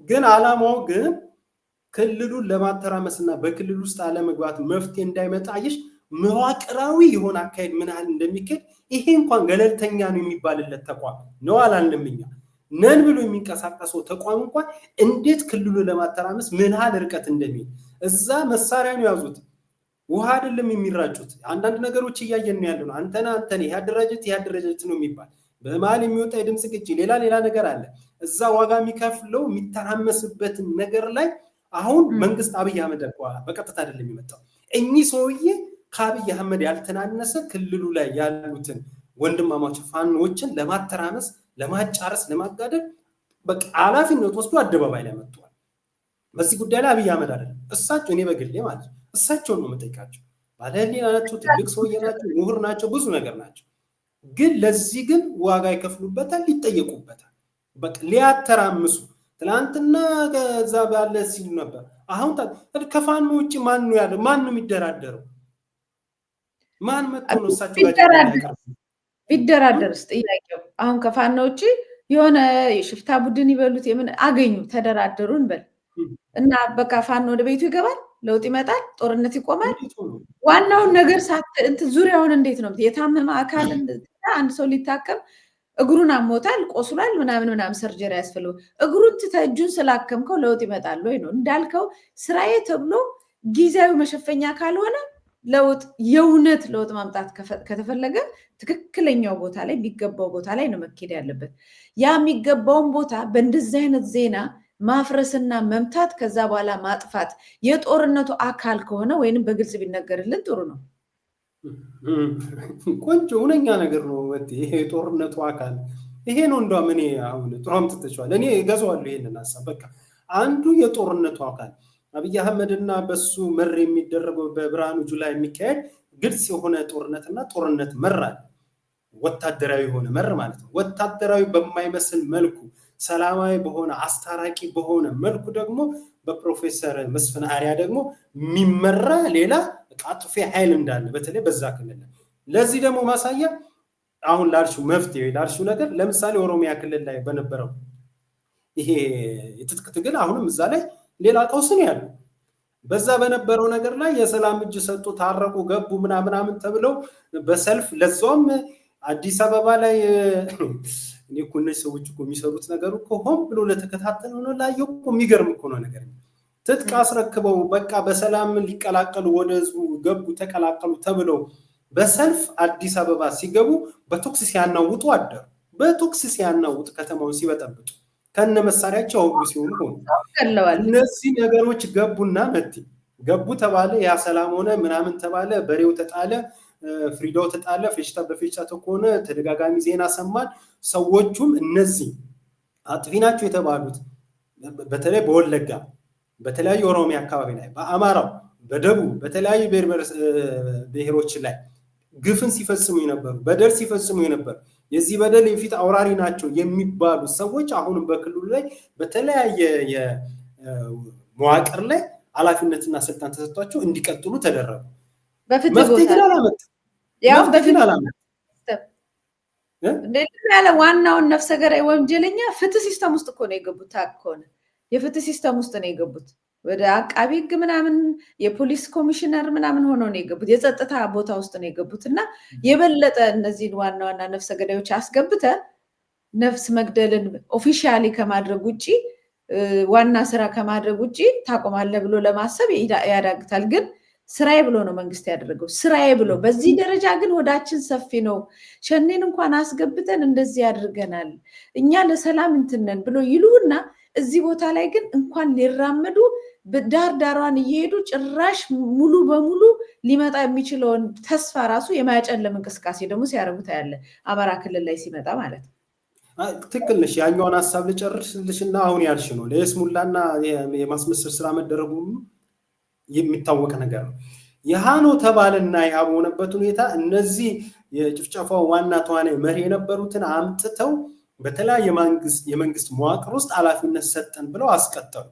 ግን አላማው ግን ክልሉን ለማተራመስና በክልል ውስጥ አለመግባት መፍትሄ እንዳይመጣ አይሽ መዋቅራዊ የሆነ አካሄድ ምን ያህል እንደሚከድ ይሄ እንኳን ገለልተኛ ነው የሚባልለት ተቋም ነው አላልንም እኛ ነን ብሎ የሚንቀሳቀሰው ተቋም እንኳን እንዴት ክልሉ ለማተራመስ ምን ያህል ርቀት እንደሚሄድ እዛ መሳሪያ ነው ያዙት። ውሃ አይደለም የሚራጩት። አንዳንድ ነገሮች እያየን ነው ያለው። አንተና ይሄ አደረጃጀት ነው የሚባል በመሃል የሚወጣ የድምጽ ግጭ ሌላ ነገር አለ። እዛ ዋጋ የሚከፍለው የሚተራመስበት ነገር ላይ አሁን መንግስት አብይ አህመድ በቀጥታ አይደለም የሚመጣው። እኚህ ሰውዬ ከአብይ አህመድ ያልተናነሰ ክልሉ ላይ ያሉትን ወንድማማች ፋኖችን ለማተራመስ፣ ለማጫረስ፣ ለማጋደል በቃ ኃላፊነት ወስዶ አደባባይ ላይ መጥቷል። በዚህ ጉዳይ ላይ አብይ አህመድ አይደለም እሳቸው እኔ በግሌ ማለት ነው እሳቸው ነው የምጠይቃቸው። ባለህሊና ናቸው፣ ትልቅ ሰውዬ ናቸው፣ ምሁር ናቸው፣ ብዙ ነገር ናቸው። ግን ለዚህ ግን ዋጋ ይከፍሉበታል፣ ይጠየቁበታል። በቃ ሊያተራምሱ ትላንትና ከዛ ባለ ሲሉ ነበር። አሁን ከፋኖ ውጭ ማን ነው ያለው? ማን ነው የሚደራደረው? ማን መጥቶ ነው እሳቸው ቢደራደርስ? ጥያቄው አሁን ከፋኖ ውጭ የሆነ የሽፍታ ቡድን ይበሉት የምን አገኙ ተደራደሩ እንበል እና በቃ ፋኖ ወደ ቤቱ ይገባል፣ ለውጥ ይመጣል፣ ጦርነት ይቆማል። ዋናውን ነገር ዙሪያውን እንዴት ነው የታመመ አካል አንድ ሰው ሊታከም እግሩን አሞታል፣ ቆስሏል፣ ምናምን ሰርጀሪ ያስፈልገው እግሩን ትተህ እጁን ስላከምከው ለውጥ ይመጣል ወይ ነው እንዳልከው። ስራዬ ተብሎ ጊዜያዊ መሸፈኛ ካልሆነ ለውጥ የእውነት ለውጥ ማምጣት ከተፈለገ ትክክለኛው ቦታ ላይ የሚገባው ቦታ ላይ ነው መኬድ ያለበት። ያ የሚገባውን ቦታ በእንደዚህ አይነት ዜና ማፍረስና መምታት ከዛ በኋላ ማጥፋት የጦርነቱ አካል ከሆነ ወይንም በግልጽ ቢነገርልን ጥሩ ነው። ቆንጆ ሁነኛ ነገር ነው። ይሄ የጦርነቱ አካል ይሄ ነው። እንደውም እኔ አሁን ጥሩም ትተቻለ እኔ እገዛዋለሁ ይሄንን ሐሳብ። በቃ አንዱ የጦርነቱ አካል አብይ አህመድና በሱ መር የሚደረገው በብርሃኑ ጁላ የሚካሄድ ግልጽ የሆነ ጦርነትና ጦርነት መራል ወታደራዊ የሆነ መር ማለት ነው። ወታደራዊ በማይመስል መልኩ ሰላማዊ በሆነ አስታራቂ በሆነ መልኩ ደግሞ በፕሮፌሰር መስፍን አሪያ ደግሞ የሚመራ ሌላ ቃጥፌ ኃይል እንዳለ በተለይ በዛ ክልል ለዚህ ደግሞ ማሳያ አሁን ላልሽው መፍትሄ ላልሽው ነገር ለምሳሌ ኦሮሚያ ክልል ላይ በነበረው ይሄ የትጥቅ ትግል አሁንም እዛ ላይ ሌላ ቀውስ ነው ያለው። በዛ በነበረው ነገር ላይ የሰላም እጅ ሰጡ፣ ታረቁ፣ ገቡ ምናምን ተብለው በሰልፍ ለዛውም አዲስ አበባ ላይ እኔ እኮ እነዚህ ሰዎች እኮ የሚሰሩት ነገር እኮ ሆን ብሎ ለተከታተለው ነው ላየው እኮ የሚገርም እኮ ነው ነገር። ትጥቅ አስረክበው በቃ በሰላም ሊቀላቀሉ ወደ ህዝቡ ገቡ፣ ተቀላቀሉ ተብለው በሰልፍ አዲስ አበባ ሲገቡ በቶክስ ሲያናውጡ አደሩ። በቶክስ ሲያናውጡ ከተማውን ሲበጠብጡ ከነ መሳሪያቸው ሁሉ ሲሆኑ ሆኑ። እነዚህ ነገሮች ገቡና ገቡ ተባለ፣ ያ ሰላም ሆነ ምናምን ተባለ፣ በሬው ተጣለ፣ ፍሪዳው ተጣለ፣ ፌሽታ በፌሽታ ተኮነ፣ ተደጋጋሚ ዜና ሰማን። ሰዎቹም እነዚህ አጥፊ ናቸው የተባሉት በተለይ በወለጋ በተለያዩ ኦሮሚያ አካባቢ ላይ በአማራው በደቡብ በተለያዩ ብሔሮች ላይ ግፍን ሲፈጽሙ የነበሩ በደል ሲፈጽሙ የነበሩ የዚህ በደል የፊት አውራሪ ናቸው የሚባሉ ሰዎች አሁንም በክልሉ ላይ በተለያየ የመዋቅር ላይ ኃላፊነትና ስልጣን ተሰጥቷቸው እንዲቀጥሉ ተደረጉ። መፍትሄ ግን አላመጣም። ዋናውን ነፍሰ ገዳይ ወንጀለኛ ፍትህ ሲስተም ውስጥ እኮ ነው የገቡት። ከሆነ የፍትህ ሲስተም ውስጥ ነው የገቡት። ወደ አቃቢ ህግ ምናምን የፖሊስ ኮሚሽነር ምናምን ሆነው ነው የገቡት። የጸጥታ ቦታ ውስጥ ነው የገቡት እና የበለጠ እነዚህን ዋና ዋና ነፍሰ ገዳዮች አስገብተ ነፍስ መግደልን ኦፊሻሊ ከማድረግ ውጭ ዋና ስራ ከማድረግ ውጭ ታቆማለህ ብሎ ለማሰብ ያዳግታል። ግን ስራዬ ብሎ ነው መንግስት ያደረገው። ስራዬ ብሎ በዚህ ደረጃ ግን ወዳችን ሰፊ ነው፣ ሸኔን እንኳን አስገብተን እንደዚህ ያድርገናል፣ እኛ ለሰላም እንትነን ብሎ ይሉና እዚህ ቦታ ላይ ግን እንኳን ሊራመዱ ዳር ዳሯን እየሄዱ ጭራሽ ሙሉ በሙሉ ሊመጣ የሚችለውን ተስፋ ራሱ የማያጨለም እንቅስቃሴ ደግሞ ሲያደርጉት ያለ አማራ ክልል ላይ ሲመጣ ማለት ነው። ትክክል ነሽ። ያኛውን ሀሳብ ልጨርስልሽና አሁን ያልሽ ነው ለስሙላና የማስመሰል ስራ መደረጉ የሚታወቅ ነገር ነው። የሃኖ ተባለና ያቦነበት ሁኔታ እነዚህ የጭፍጨፋው ዋና ተዋናይ መሪ የነበሩትን አምጥተው በተለያየ የመንግስት መዋቅር ውስጥ ኃላፊነት ሰጠን ብለው አስቀጠሉ።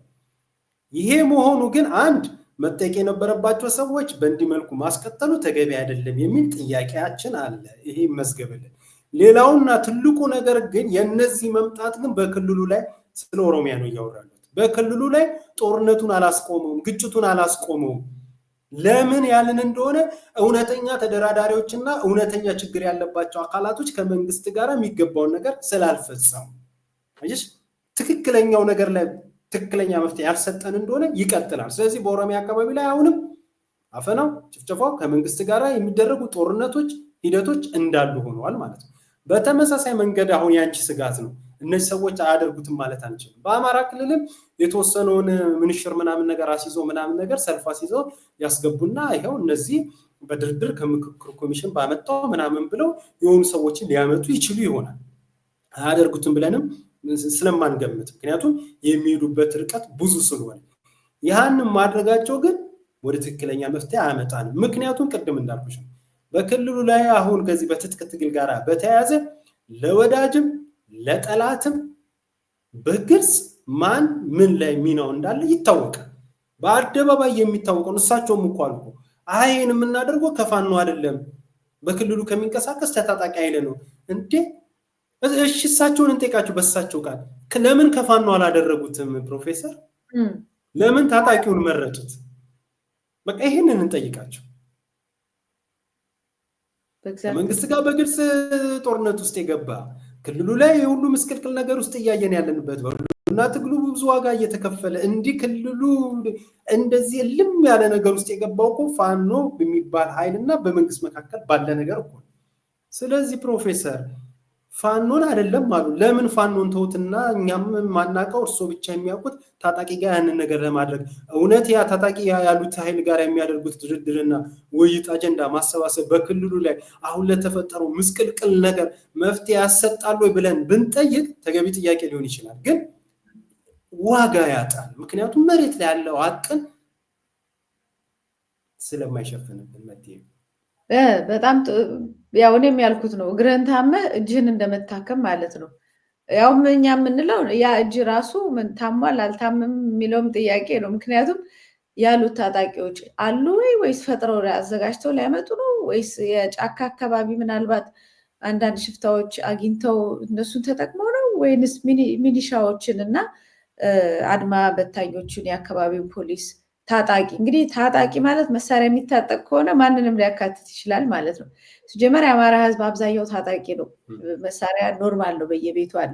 ይሄ መሆኑ ግን አንድ መጠየቅ የነበረባቸው ሰዎች በእንዲህ መልኩ ማስቀጠሉ ተገቢ አይደለም የሚል ጥያቄያችን አለ። ይሄ መዝገብልን። ሌላውና ትልቁ ነገር ግን የነዚህ መምጣት ግን በክልሉ ላይ ስለ ኦሮሚያ ነው እያወራሉት። በክልሉ ላይ ጦርነቱን አላስቆመውም፣ ግጭቱን አላስቆመውም። ለምን ያልን እንደሆነ እውነተኛ ተደራዳሪዎችና እውነተኛ ችግር ያለባቸው አካላቶች ከመንግስት ጋር የሚገባውን ነገር ስላልፈጸሙ አይሽ ትክክለኛው ነገር ላይ ትክክለኛ መፍትሄ ያልሰጠን እንደሆነ ይቀጥላል። ስለዚህ በኦሮሚያ አካባቢ ላይ አሁንም አፈናው፣ ጭፍጨፋው ከመንግስት ጋር የሚደረጉ ጦርነቶች ሂደቶች እንዳሉ ሆነዋል ማለት ነው። በተመሳሳይ መንገድ አሁን ያንቺ ስጋት ነው እነዚህ ሰዎች አያደርጉትም ማለት አንችልም። በአማራ ክልልም የተወሰነውን ምንሽር ምናምን ነገር አስይዞ ምናምን ነገር ሰልፍ አስይዞ ያስገቡና ይሄው እነዚህ በድርድር ከምክክር ኮሚሽን ባመጣው ምናምን ብለው የሆኑ ሰዎችን ሊያመጡ ይችሉ ይሆናል። አያደርጉትም ብለንም ስለማንገምት፣ ምክንያቱም የሚሄዱበት ርቀት ብዙ ስለሆነ ያንን ማድረጋቸው ግን ወደ ትክክለኛ መፍትሄ አያመጣንም። ምክንያቱም ቅድም እንዳልኩሽ ነው በክልሉ ላይ አሁን ከዚህ በትጥቅ ትግል ጋር በተያያዘ ለወዳጅም ለጠላትም በግልጽ ማን ምን ላይ ሚናው እንዳለ ይታወቃል። በአደባባይ የሚታወቀው እሳቸውም እኮ አልኩ አይን የምናደርገው ከፋኖ አይደለም በክልሉ ከሚንቀሳቀስ ታጣቂ ኃይል ነው እንዴ? እሺ እሳቸውን እንጠይቃቸው በእሳቸው ቃል ለምን ከፋኖ አላደረጉትም? ፕሮፌሰር ለምን ታጣቂውን መረጡት? በቃ ይሄንን እንጠይቃቸው። መንግስት ጋር በግልጽ ጦርነት ውስጥ የገባ ክልሉ ላይ የሁሉ ምስቅልቅል ነገር ውስጥ እያየን ያለንበት እና ትግሉ ብዙ ዋጋ እየተከፈለ እንዲህ ክልሉ እንደዚህ ልም ያለ ነገር ውስጥ የገባው እኮ ፋኖ በሚባል ኃይልና በመንግስት መካከል ባለ ነገር እኮ። ስለዚህ ፕሮፌሰር ፋኖን አይደለም አሉ ለምን ፋኖን ተውትና እኛም ማናቀው እርሶ ብቻ የሚያውቁት ታጣቂ ጋር ያንን ነገር ለማድረግ እውነት ያ ታጣቂ ያሉት ኃይል ጋር የሚያደርጉት ድርድርና ውይይት አጀንዳ ማሰባሰብ በክልሉ ላይ አሁን ለተፈጠረው ምስቅልቅል ነገር መፍትሄ ያሰጣሉ ብለን ብንጠይቅ ተገቢ ጥያቄ ሊሆን ይችላል፣ ግን ዋጋ ያጣል። ምክንያቱም መሬት ላይ ያለው አቅን ስለማይሸፍንብን መጥተው በጣም ያው እኔም ያልኩት ነው እግርህን ታመህ እጅህን እንደመታከም ማለት ነው። ያው እኛ የምንለው ያ እጅ ራሱ ምን ታሟል አልታመም የሚለውም ጥያቄ ነው። ምክንያቱም ያሉት ታጣቂዎች አሉ ወይስ ፈጥረው አዘጋጅተው ሊያመጡ ነው ወይስ የጫካ አካባቢ ምናልባት አንዳንድ ሽፍታዎች አግኝተው እነሱን ተጠቅመው ነው ወይንስ ሚሊሻዎችን እና አድማ በታኞችን የአካባቢው ፖሊስ ታጣቂ? እንግዲህ ታጣቂ ማለት መሳሪያ የሚታጠቅ ከሆነ ማንንም ሊያካትት ይችላል ማለት ነው። ሲጀመር የአማራ ህዝብ አብዛኛው ታጣቂ ነው። መሳሪያ ኖርማል ነው፣ በየቤቱ አለ።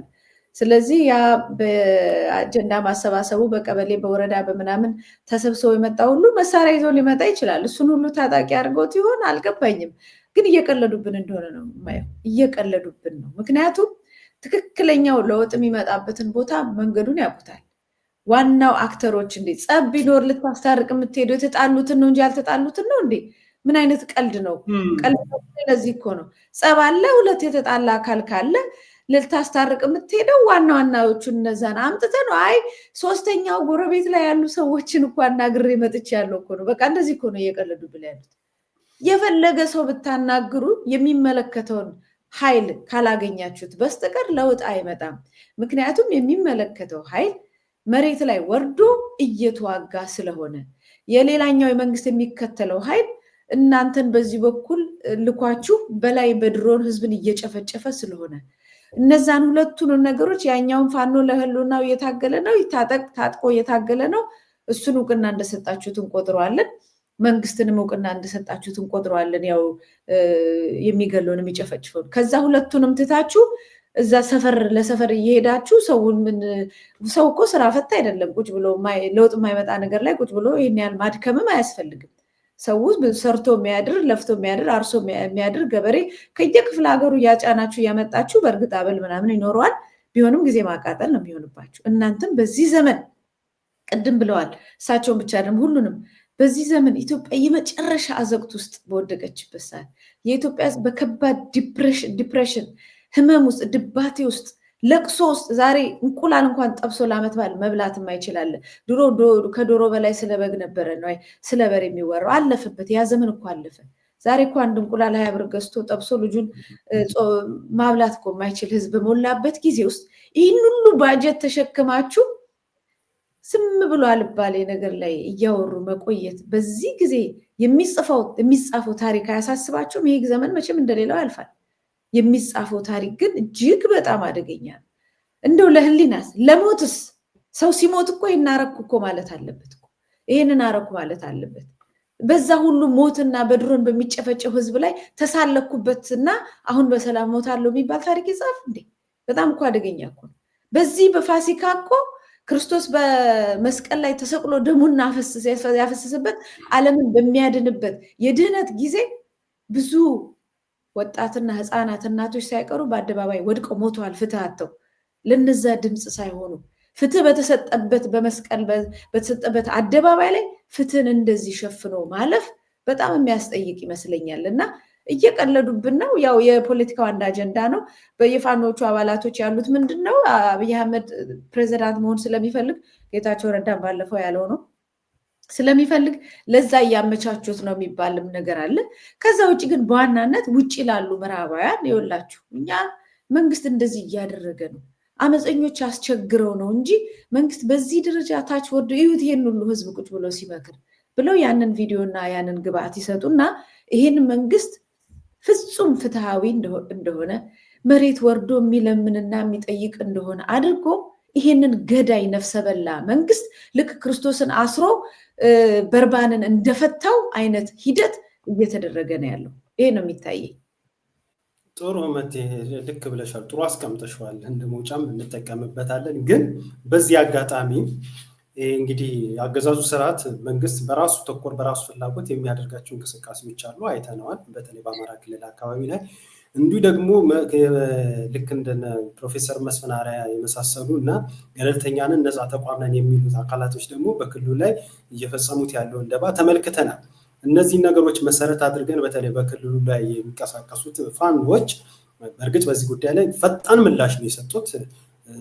ስለዚህ ያ በአጀንዳ ማሰባሰቡ በቀበሌ በወረዳ በምናምን ተሰብስበው የመጣ ሁሉ መሳሪያ ይዞ ሊመጣ ይችላል። እሱን ሁሉ ታጣቂ አድርገውት ይሆን አልገባኝም፣ ግን እየቀለዱብን እንደሆነ ነው የማየው። እየቀለዱብን ነው። ምክንያቱም ትክክለኛው ለውጥ የሚመጣበትን ቦታ መንገዱን ያውቁታል። ዋናው አክተሮች እንዴ ጸብ ቢኖር ልታስታርቅ የምትሄደው የተጣሉትን ነው እንጂ ያልተጣሉትን ነው እንዴ? ምን አይነት ቀልድ ነው? ቀልድ ለዚህ እኮ ነው ጸብ አለ፣ ሁለት የተጣላ አካል ካለ ልታስታርቅ የምትሄደው ዋና ዋናዎቹን እነዛን አምጥተህ ነው። አይ ሶስተኛው ጎረቤት ላይ ያሉ ሰዎችን እኮ አናግሬ መጥቼ ያለው እኮ ነው። በቃ እንደዚህ እኮ ነው እየቀለዱ ብለ ያሉት። የፈለገ ሰው ብታናግሩ የሚመለከተውን ኃይል ካላገኛችሁት በስተቀር ለውጥ አይመጣም። ምክንያቱም የሚመለከተው ኃይል መሬት ላይ ወርዶ እየተዋጋ ስለሆነ የሌላኛው የመንግስት የሚከተለው ኃይል እናንተን በዚህ በኩል ልኳችሁ በላይ በድሮን ህዝብን እየጨፈጨፈ ስለሆነ እነዛን ሁለቱን ነገሮች ያኛውን ፋኖ ለህልውናው እየታገለ ነው፣ ታጥቆ እየታገለ ነው። እሱን እውቅና እንደሰጣችሁት እንቆጥረዋለን። መንግስትንም እውቅና እንደሰጣችሁት እንቆጥረዋለን። ያው የሚገለውን የሚጨፈጭፈው ከዛ ሁለቱንም ትታችሁ እዛ ሰፈር ለሰፈር እየሄዳችሁ ሰው እኮ ስራ ፈታ አይደለም። ቁጭ ብሎ ለውጥ የማይመጣ ነገር ላይ ቁጭ ብሎ ይህን ያህል ማድከምም አያስፈልግም። ሰው ሰርቶ የሚያድር ለፍቶ የሚያድር አርሶ የሚያድር ገበሬ ከየክፍለ ሀገሩ እያጫናችሁ እያመጣችሁ በእርግጥ አበል ምናምን ይኖረዋል። ቢሆንም ጊዜ ማቃጠል ነው የሚሆንባችሁ። እናንተም በዚህ ዘመን ቅድም ብለዋል እሳቸውን ብቻ ደግሞ ሁሉንም በዚህ ዘመን ኢትዮጵያ የመጨረሻ አዘቅት ውስጥ በወደቀችበት ሰዓት የኢትዮጵያ በከባድ ዲፕሬሽን ህመም ውስጥ ድባቴ ውስጥ ለቅሶ ውስጥ ዛሬ እንቁላል እንኳን ጠብሶ ለዓመት በዓል መብላት የማይችላል። ድሮ ከዶሮ በላይ ስለ በግ ነበረ ነው ስለ በሬ የሚወራው። አለፈበት፣ ያ ዘመን እኮ አለፈ። ዛሬ እኮ አንድ እንቁላል 20 ብር ገዝቶ ጠብሶ ልጁን ማብላት እኮ የማይችል ህዝብ በሞላበት ጊዜ ውስጥ ይህን ሁሉ ባጀት ተሸክማችሁ ዝም ብሎ አልባሌ ነገር ላይ እያወሩ መቆየት በዚህ ጊዜ የሚጻፈው ታሪክ አያሳስባችሁም? ይህ ዘመን መቼም እንደሌላው ያልፋል። የሚጻፈው ታሪክ ግን እጅግ በጣም አደገኛ ነው። እንደው ለህሊናስ ለሞትስ ሰው ሲሞት እኮ ይህን አረኩ እኮ ማለት አለበት እኮ ይህንን አረኩ ማለት አለበት። በዛ ሁሉ ሞትና በድሮን በሚጨፈጨው ህዝብ ላይ ተሳለኩበትና አሁን በሰላም ሞታለሁ የሚባል ታሪክ ይጻፍ እንዴ? በጣም እኮ አደገኛ እኮ ነው። በዚህ በፋሲካ እኮ ክርስቶስ በመስቀል ላይ ተሰቅሎ ደሙን ያፈሰሰበት ዓለምን በሚያድንበት የድህነት ጊዜ ብዙ ወጣትና ህፃናት እናቶች ሳይቀሩ በአደባባይ ወድቀው ሞተዋል። ፍትህ አጥተው ለነዛ ድምፅ ሳይሆኑ ፍትህ በተሰጠበት በመስቀል በተሰጠበት አደባባይ ላይ ፍትህን እንደዚህ ሸፍኖ ማለፍ በጣም የሚያስጠይቅ ይመስለኛል። እና እየቀለዱብን ነው። ያው የፖለቲካው አንድ አጀንዳ ነው። በየፋኖቹ አባላቶች ያሉት ምንድን ነው? አብይ አህመድ ፕሬዚዳንት መሆን ስለሚፈልግ ጌታቸው ረዳን ባለፈው ያለው ነው ስለሚፈልግ ለዛ እያመቻቹት ነው የሚባልም ነገር አለ። ከዛ ውጭ ግን በዋናነት ውጭ ላሉ ምዕራባውያን ይኸውላችሁ እኛ መንግስት እንደዚህ እያደረገ ነው፣ አመፀኞች አስቸግረው ነው እንጂ መንግስት በዚህ ደረጃ ታች ወርዶ ይሁት ይሄን ሁሉ ህዝብ ቁጭ ብሎ ሲመክር ብለው ያንን ቪዲዮና ያንን ግብአት ይሰጡና ይሄን መንግስት ፍጹም ፍትሃዊ እንደሆነ መሬት ወርዶ የሚለምንና የሚጠይቅ እንደሆነ አድርጎ ይሄንን ገዳይ ነፍሰ በላ መንግስት ልክ ክርስቶስን አስሮ በርባንን እንደፈታው አይነት ሂደት እየተደረገ ነው ያለው። ይሄ ነው የሚታየኝ። ጥሩ መቴ ልክ ብለሻል። ጥሩ አስቀምጠሽዋል። እንደ መውጫም እንጠቀምበታለን። ግን በዚህ አጋጣሚ እንግዲህ አገዛዙ ስርዓት መንግስት በራሱ ተኮር በራሱ ፍላጎት የሚያደርጋቸው እንቅስቃሴዎች አሉ፣ አይተነዋል። በተለይ በአማራ ክልል አካባቢ ላይ እንዲሁ ደግሞ ልክ እንደነ ፕሮፌሰር መስፍን አርአያ የመሳሰሉ እና ገለልተኛንን ነፃ ተቋም ነን የሚሉት አካላቶች ደግሞ በክልሉ ላይ እየፈጸሙት ያለውን ደባ ተመልክተናል። እነዚህ ነገሮች መሰረት አድርገን በተለይ በክልሉ ላይ የሚንቀሳቀሱት ፋኖች በእርግጥ በዚህ ጉዳይ ላይ ፈጣን ምላሽ ነው የሰጡት።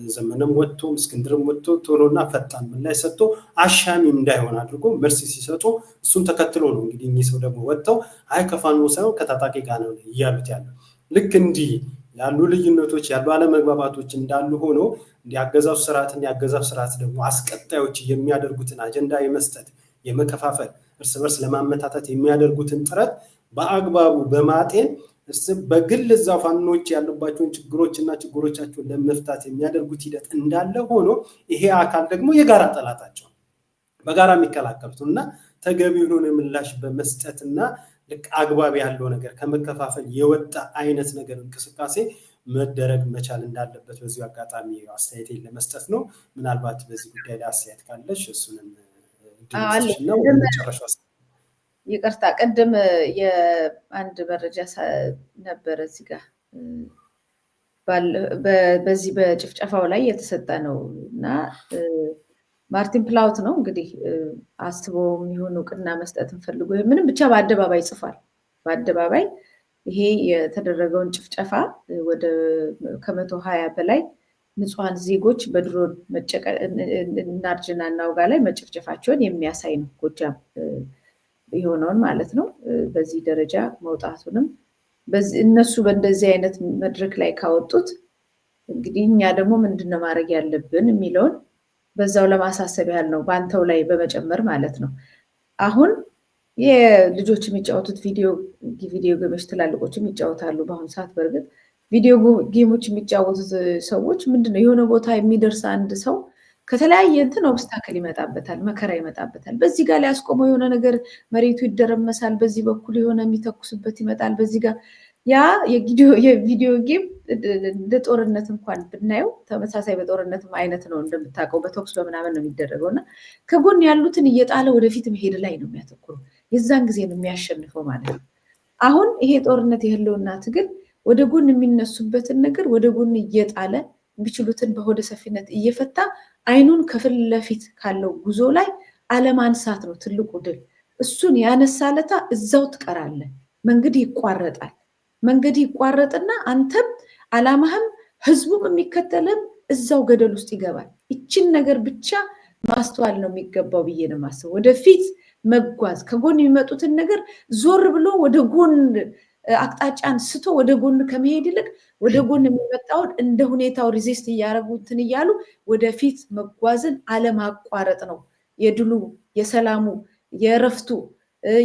ዘመንም ወጥቶ እስክንድርም ወጥቶ ቶሎና ፈጣን ምላሽ ሰጥቶ አሻሚ እንዳይሆን አድርጎ መልስ ሲሰጡ እሱን ተከትሎ ነው እንግዲህ እኚህ ሰው ደግሞ ወጥተው አይ ከፋኖ ሳይሆን ከታጣቂ ጋር ነው እያሉት ያለው። ልክ እንዲህ ያሉ ልዩነቶች ያሉ አለመግባባቶች እንዳሉ ሆኖ የአገዛዙ ስርዓትና የአገዛዙ ስርዓት ደግሞ አስቀጣዮች የሚያደርጉትን አጀንዳ የመስጠት የመከፋፈል እርስ በርስ ለማመታታት የሚያደርጉትን ጥረት በአግባቡ በማጤን በግል እዛ ፋኖች ያሉባቸውን ችግሮችና ችግሮቻቸውን ለመፍታት የሚያደርጉት ሂደት እንዳለ ሆኖ ይሄ አካል ደግሞ የጋራ ጠላታቸው በጋራ የሚከላከሉት እና ተገቢ የሆነ ምላሽ በመስጠትና ልክ አግባብ ያለው ነገር ከመከፋፈል የወጣ አይነት ነገር እንቅስቃሴ መደረግ መቻል እንዳለበት በዚሁ አጋጣሚ አስተያየት ለመስጠት ነው። ምናልባት በዚህ ጉዳይ ላይ አስተያየት ካለሽ እሱንም ነው መጨረሻ። ይቅርታ ቅድም የአንድ መረጃ ነበረ እዚህ ጋር በዚህ በጭፍጨፋው ላይ የተሰጠ ነው እና ማርቲን ፕላውት ነው እንግዲህ አስበው የሚሆን እውቅና መስጠት እንፈልጉ ምንም ብቻ በአደባባይ ጽፏል። በአደባባይ ይሄ የተደረገውን ጭፍጨፋ ወደ ከ120 በላይ ንጹሐን ዜጎች በድሮን እናርጅና እናውጋ ላይ መጨፍጨፋቸውን የሚያሳይ ነው። ጎጃም የሆነውን ማለት ነው። በዚህ ደረጃ መውጣቱንም እነሱ በእንደዚህ አይነት መድረክ ላይ ካወጡት እንግዲህ እኛ ደግሞ ምንድነው ማድረግ ያለብን የሚለውን በዛው ለማሳሰብ ያህል ነው፣ በአንተው ላይ በመጨመር ማለት ነው። አሁን የልጆች የሚጫወቱት ቪዲዮ ጌሞች ትላልቆችም ይጫወታሉ በአሁኑ ሰዓት። በእርግጥ ቪዲዮ ጌሞች የሚጫወቱት ሰዎች ምንድነው የሆነ ቦታ የሚደርስ አንድ ሰው ከተለያየ እንትን ኦብስታክል ይመጣበታል፣ መከራ ይመጣበታል። በዚህ ጋር ሊያስቆመው የሆነ ነገር መሬቱ ይደረመሳል፣ በዚህ በኩል የሆነ የሚተኩስበት ይመጣል፣ በዚህ ጋር ያ የቪዲዮ ጌም እንደ ጦርነት እንኳን ብናየው ተመሳሳይ በጦርነትም አይነት ነው እንደምታውቀው፣ በተኩስ በምናምን ነው የሚደረገው እና ከጎን ያሉትን እየጣለ ወደፊት መሄድ ላይ ነው የሚያተኩረው። የዛን ጊዜ ነው የሚያሸንፈው ማለት ነው። አሁን ይሄ ጦርነት የህልውና ትግል ወደ ጎን የሚነሱበትን ነገር ወደ ጎን እየጣለ የሚችሉትን በሆደ ሰፊነት እየፈታ አይኑን ከፊት ለፊት ካለው ጉዞ ላይ አለማንሳት ነው ትልቁ ድል። እሱን ያነሳለታ እዛው ትቀራለ፣ መንገድ ይቋረጣል። መንገድ ይቋረጥና አንተም አላማህም ህዝቡም የሚከተልም እዛው ገደል ውስጥ ይገባል። ይችን ነገር ብቻ ማስተዋል ነው የሚገባው ብዬ ነው የማስበው። ወደፊት መጓዝ ከጎን የሚመጡትን ነገር ዞር ብሎ ወደ ጎን አቅጣጫን ስቶ ወደ ጎን ከመሄድ ይልቅ ወደ ጎን የሚመጣውን እንደ ሁኔታው ሪዚስት እያደረጉትን እያሉ ወደፊት መጓዝን አለማቋረጥ ነው የድሉ፣ የሰላሙ፣ የእረፍቱ፣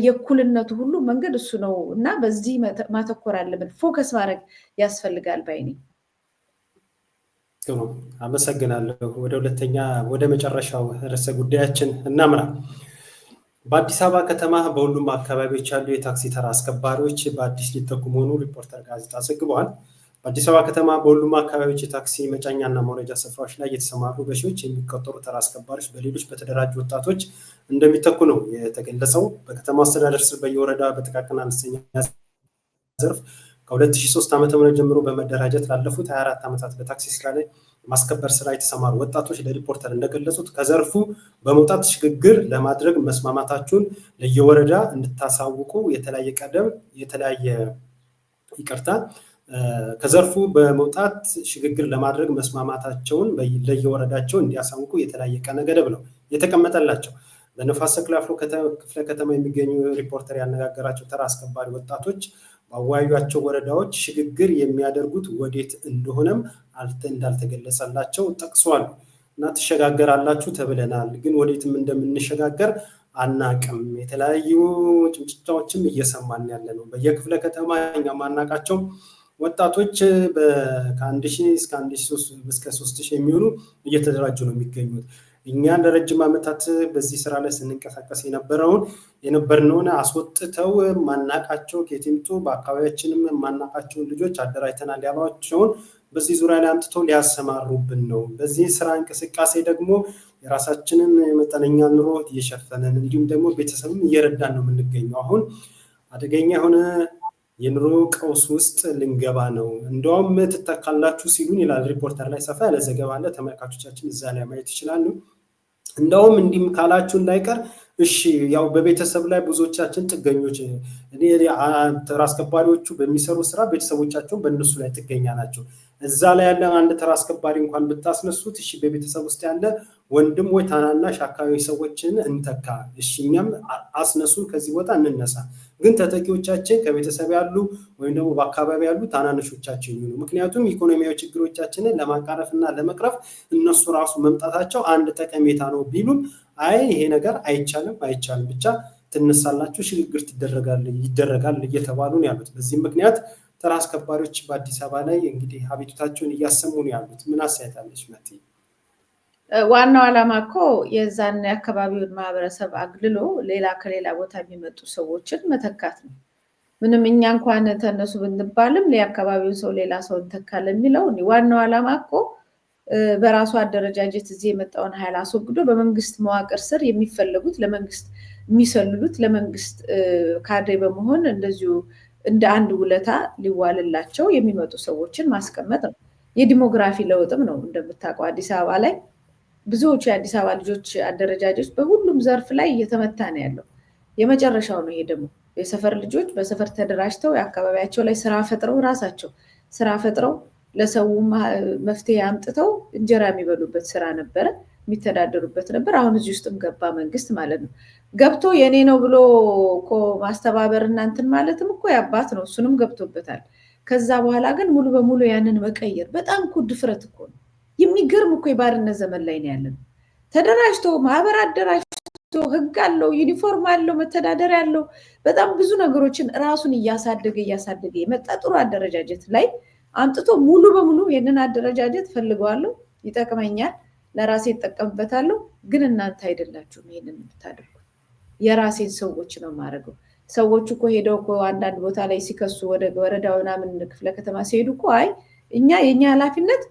የእኩልነቱ ሁሉ መንገድ እሱ ነው እና በዚህ ማተኮር አለብን፣ ፎከስ ማድረግ ያስፈልጋል ባይኔ። አመሰግናለሁ። ወደ መጨረሻው ርዕሰ ጉዳያችን እናምራ። በአዲስ አበባ ከተማ በሁሉም አካባቢዎች ያሉ የታክሲ ተራ አስከባሪዎች በአዲስ ሊተኩ መሆኑ ሪፖርተር ጋዜጣ ዘግቧል። በአዲስ አበባ ከተማ በሁሉም አካባቢዎች የታክሲ መጫኛና መውረጃ ስፍራዎች ላይ የተሰማሩ በሺዎች የሚቆጠሩ ተራ አስከባሪዎች በሌሎች በተደራጁ ወጣቶች እንደሚተኩ ነው የተገለጸው። በከተማው አስተዳደር ስር በየወረዳ በጥቃቅንና አነስተኛ ዘርፍ ከ2003 ዓ.ም ጀምሮ በመደራጀት ላለፉት 24 ዓመታት በታክሲ ስራ ላይ ማስከበር ስራ የተሰማሩ ወጣቶች ለሪፖርተር እንደገለጹት ከዘርፉ በመውጣት ሽግግር ለማድረግ መስማማታቸውን ለየወረዳ እንድታሳውቁ ከዘርፉ በመውጣት ሽግግር ለማድረግ መስማማታቸውን ለየወረዳቸው እንዲያሳውቁ የተለያየ ቀነ ገደብ ነው የተቀመጠላቸው። በነፋስ ስልክ ላፍቶ ክፍለ ከተማ የሚገኙ ሪፖርተር ያነጋገራቸው ተራ አስከባሪ ወጣቶች በአዋዩቸው ወረዳዎች ሽግግር የሚያደርጉት ወዴት እንደሆነም እንዳልተገለጸላቸው ጠቅሷል። እና ትሸጋገራላችሁ ተብለናል፣ ግን ወዴትም እንደምንሸጋገር አናቅም። የተለያዩ ጭምጭታዎችም እየሰማን ያለ ነው። በየክፍለ ከተማ እኛ ማናቃቸው ወጣቶች ከ1000 እስከ 3000 የሚሆኑ እየተደራጁ ነው የሚገኙት። እኛ ለረጅም ዓመታት በዚህ ስራ ላይ ስንንቀሳቀስ የነበርነውን አስወጥተው ማናቃቸው ከቲምቱ በአካባቢያችንም ማናቃቸውን ልጆች አደራጅተናል ያሏቸውን በዚህ ዙሪያ ላይ አምጥተው ሊያሰማሩብን ነው። በዚህ ስራ እንቅስቃሴ ደግሞ የራሳችንን መጠነኛ ኑሮ እየሸፈነን እንዲሁም ደግሞ ቤተሰብም እየረዳን ነው የምንገኘው። አሁን አደገኛ የሆነ የኑሮ ቀውስ ውስጥ ልንገባ ነው፣ እንደውም ትተካላችሁ ሲሉን ይላል ሪፖርተር ላይ ሰፋ ያለ ዘገባ አለ። ተመልካቾቻችን እዛ ላይ ማየት ይችላሉ። እንደውም እንዲህም ካላችሁን ላይቀር እሺ፣ ያው በቤተሰብ ላይ ብዙዎቻችን ጥገኞች፣ ተራ አስከባሪዎቹ በሚሰሩ ስራ ቤተሰቦቻቸውን በእነሱ ላይ ጥገኛ ናቸው። እዛ ላይ ያለ አንድ ተራ አስከባሪ እንኳን ብታስነሱት እሺ፣ በቤተሰብ ውስጥ ያለ ወንድም ወይ ታናናሽ አካባቢ ሰዎችን እንተካ፣ እሺ እኛም አስነሱን ከዚህ ቦታ እንነሳ። ግን ተተኪዎቻችን ከቤተሰብ ያሉ ወይም ደግሞ በአካባቢ ያሉ ታናናሾቻችን ይሁኑ። ምክንያቱም ኢኮኖሚያዊ ችግሮቻችንን ለማቃረፍና ለመቅረፍ እነሱ ራሱ መምጣታቸው አንድ ጠቀሜታ ነው ቢሉም አይ ይሄ ነገር አይቻልም ብቻ ትነሳላችሁ፣ ሽግግር ይደረጋል እየተባሉ ነው ያሉት። በዚህም ምክንያት ተራ አስከባሪዎች በአዲስ አበባ ላይ እንግዲህ አቤቱታቸውን እያሰሙ ነው ያሉት። ምን አስተያየታለች መቲ? ዋናው ዓላማ እኮ የዛን የአካባቢውን ማህበረሰብ አግልሎ ሌላ ከሌላ ቦታ የሚመጡ ሰዎችን መተካት ነው። ምንም እኛ እንኳን ተነሱ ብንባልም የአካባቢውን ሰው ሌላ ሰው እንተካል የሚለው ዋናው ዓላማ እኮ በራሱ አደረጃጀት እዚህ የመጣውን ኃይል አስወግዶ በመንግስት መዋቅር ስር የሚፈለጉት ለመንግስት የሚሰልሉት ለመንግስት ካድሬ በመሆን እንደዚሁ እንደ አንድ ውለታ ሊዋልላቸው የሚመጡ ሰዎችን ማስቀመጥ ነው። የዲሞግራፊ ለውጥም ነው። እንደምታውቀው አዲስ አበባ ላይ ብዙዎቹ የአዲስ አበባ ልጆች አደረጃጆች በሁሉም ዘርፍ ላይ እየተመታ ነው ያለው። የመጨረሻው ነው። ይሄ ደግሞ የሰፈር ልጆች በሰፈር ተደራጅተው የአካባቢያቸው ላይ ስራ ፈጥረው ራሳቸው ስራ ፈጥረው ለሰው መፍትሄ አምጥተው እንጀራ የሚበሉበት ስራ ነበረ፣ የሚተዳደሩበት ነበር። አሁን እዚህ ውስጥም ገባ መንግስት ማለት ነው። ገብቶ የኔ ነው ብሎ እኮ ማስተባበር እናንትን ማለትም እኮ ያባት ነው። እሱንም ገብቶበታል። ከዛ በኋላ ግን ሙሉ በሙሉ ያንን መቀየር በጣም እኮ ድፍረት እኮ ነው። የሚገርም እኮ የባርነት ዘመን ላይ ነው ያለነው። ተደራጅቶ ማህበር አደራጅቶ ህግ አለው፣ ዩኒፎርም አለው፣ መተዳደሪያ አለው። በጣም ብዙ ነገሮችን ራሱን እያሳደገ የመጣ ጥሩ አደረጃጀት ላይ አምጥቶ ሙሉ በሙሉ ይህንን አደረጃጀት ፈልገዋለሁ፣ ይጠቅመኛል፣ ለራሴ ይጠቀምበታለሁ፣ ግን እናንተ አይደላችሁም ይህንን የምታደርጉት፣ የራሴን ሰዎች ነው የማደርገው። ሰዎቹ እኮ ሄደው እኮ አንዳንድ ቦታ ላይ ሲከሱ ወደ ወረዳው ምናምን ክፍለ ከተማ ሲሄዱ እኮ አይ የኛ ኃላፊነት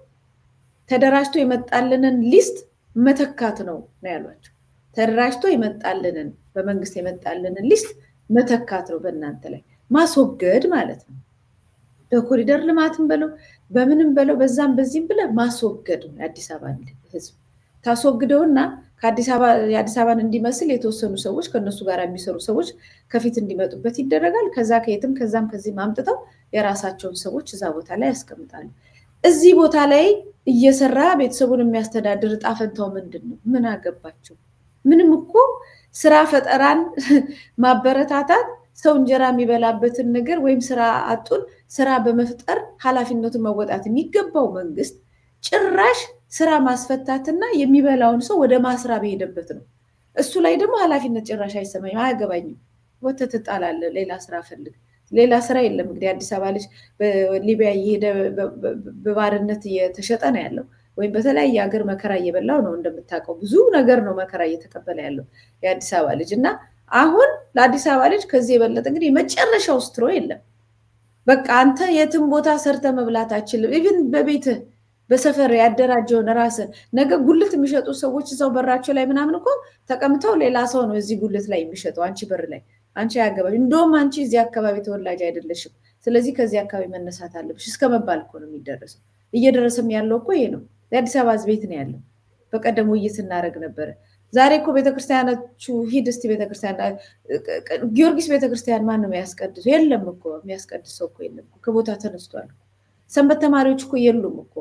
ተደራጅቶ የመጣልንን ሊስት መተካት ነው ያሏቸው። ተደራጅቶ የመጣልንን በመንግስት የመጣልንን ሊስት መተካት ነው፣ በእናንተ ላይ ማስወገድ ማለት ነው። በኮሪደር ልማትም በለው በምንም በለው በዛም በዚህም ብለህ ማስወገድ ነው። የአዲስ አበባ ህዝብ ታስወግደውና የአዲስ አበባን እንዲመስል የተወሰኑ ሰዎች ከነሱ ጋር የሚሰሩ ሰዎች ከፊት እንዲመጡበት ይደረጋል። ከዛ ከየትም ከዛም ከዚህም አምጥተው የራሳቸውን ሰዎች እዛ ቦታ ላይ ያስቀምጣሉ። እዚህ ቦታ ላይ እየሰራ ቤተሰቡን የሚያስተዳድር ዕጣ ፈንታው ምንድን ነው? ምን አገባቸው? ምንም እኮ ስራ ፈጠራን ማበረታታት ሰው እንጀራ የሚበላበትን ነገር ወይም ስራ አጡን ስራ በመፍጠር ኃላፊነቱን መወጣት የሚገባው መንግስት ጭራሽ ስራ ማስፈታትና የሚበላውን ሰው ወደ ማስራ በሄደበት ነው። እሱ ላይ ደግሞ ኃላፊነት ጭራሽ አይሰማኝም፣ አያገባኝም። ወተት ትጣላለህ፣ ሌላ ስራ ፈልግ። ሌላ ስራ የለም። እንግዲህ አዲስ አበባ ልጅ በሊቢያ እየሄደ በባርነት እየተሸጠ ነው ያለው፣ ወይም በተለያየ ሀገር መከራ እየበላው ነው። እንደምታውቀው ብዙ ነገር ነው መከራ እየተቀበለ ያለው የአዲስ አበባ ልጅ እና አሁን ለአዲስ አበባ ልጅ ከዚህ የበለጠ እንግዲህ የመጨረሻው ስትሮ የለም። በቃ አንተ የትም ቦታ ሰርተ መብላት አችልም። ኢቭን በቤትህ በሰፈር ያደራጀውን ራስን ነገ ጉልት የሚሸጡ ሰዎች እዛው በራቸው ላይ ምናምን እኮ ተቀምጠው ሌላ ሰው ነው እዚህ ጉልት ላይ የሚሸጠው አንቺ በር ላይ። አንቺ አያገባሽ፣ እንደውም አንቺ እዚህ አካባቢ ተወላጅ አይደለሽም፣ ስለዚህ ከዚህ አካባቢ መነሳት አለብሽ እስከ መባል እኮ ነው የሚደረሰው። እየደረሰም ያለው እኮ ይሄ ነው። የአዲስ አበባ ህዝብ ቤት ነው ያለው። በቀደም ውይይት እናደርግ ነበረ። ዛሬ እኮ ቤተክርስቲያኖቹ ሂድ እስቲ ቤተክርስቲያን ጊዮርጊስ ቤተክርስቲያን ማን ነው የሚያስቀድሰው? የለም እኮ የሚያስቀድሰው እኮ የለም፣ ከቦታ ተነስቷል። ሰንበት ተማሪዎች እኮ የሉም እኮ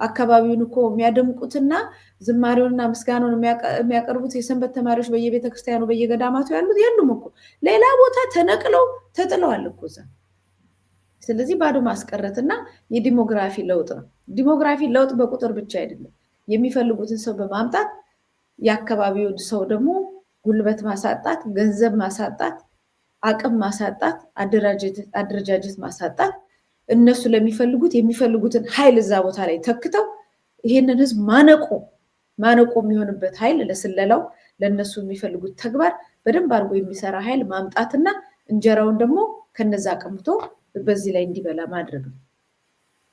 አካባቢውን እኮ የሚያደምቁትና ዝማሬውንና ምስጋናውን የሚያቀርቡት የሰንበት ተማሪዎች በየቤተክርስቲያኑ በየገዳማቱ ያሉት የሉም እኮ ሌላ ቦታ ተነቅለው ተጥለዋል እኮ እዛ። ስለዚህ ባዶ ማስቀረትና የዲሞግራፊ ለውጥ ነው። ዲሞግራፊ ለውጥ በቁጥር ብቻ አይደለም። የሚፈልጉትን ሰው በማምጣት የአካባቢውን ሰው ደግሞ ጉልበት ማሳጣት፣ ገንዘብ ማሳጣት፣ አቅም ማሳጣት፣ አደረጃጀት ማሳጣት፣ እነሱ የሚፈልጉትን ኃይል እዛ ቦታ ላይ ተክተው ይሄንን ህዝብ ማነቆ የሚሆንበት ኃይል ለስለላው ለእነሱ የሚፈልጉት ተግባር በደንብ አድርጎ የሚሰራ ኃይል ማምጣትና እንጀራውን ደግሞ ከነዛ ቀምቶ በዚህ ላይ እንዲበላ ማድረግ ነው።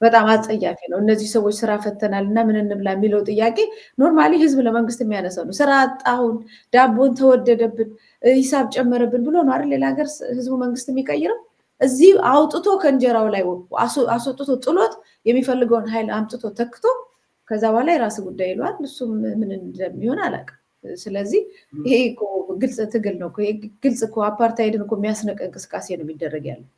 በጣም አጸያፊ ነው። እነዚህ ሰዎች ስራ ፈተናል እና ምን እንብላ የሚለው ጥያቄ ኖርማሊ ህዝብ ለመንግስት የሚያነሳው ነው። ስራ አጣሁን፣ ዳቦን ተወደደብን፣ ሂሳብ ጨመረብን ብሎ ነው አይደል ሌላ ሀገር ህዝቡ መንግስት የሚቀይረው። እዚህ አውጥቶ ከእንጀራው ላይ አስወጥቶ ጥሎት የሚፈልገውን ኃይል አምጥቶ ተክቶ ከዛ በኋላ የራስ ጉዳይ ይሏል። እሱም ምን እንደሚሆን አላውቅም። ስለዚህ ይሄ ግልጽ ትግል ነው። ግልጽ አፓርታይድን የሚያስነቅ እንቅስቃሴ ነው የሚደረግ ያለው።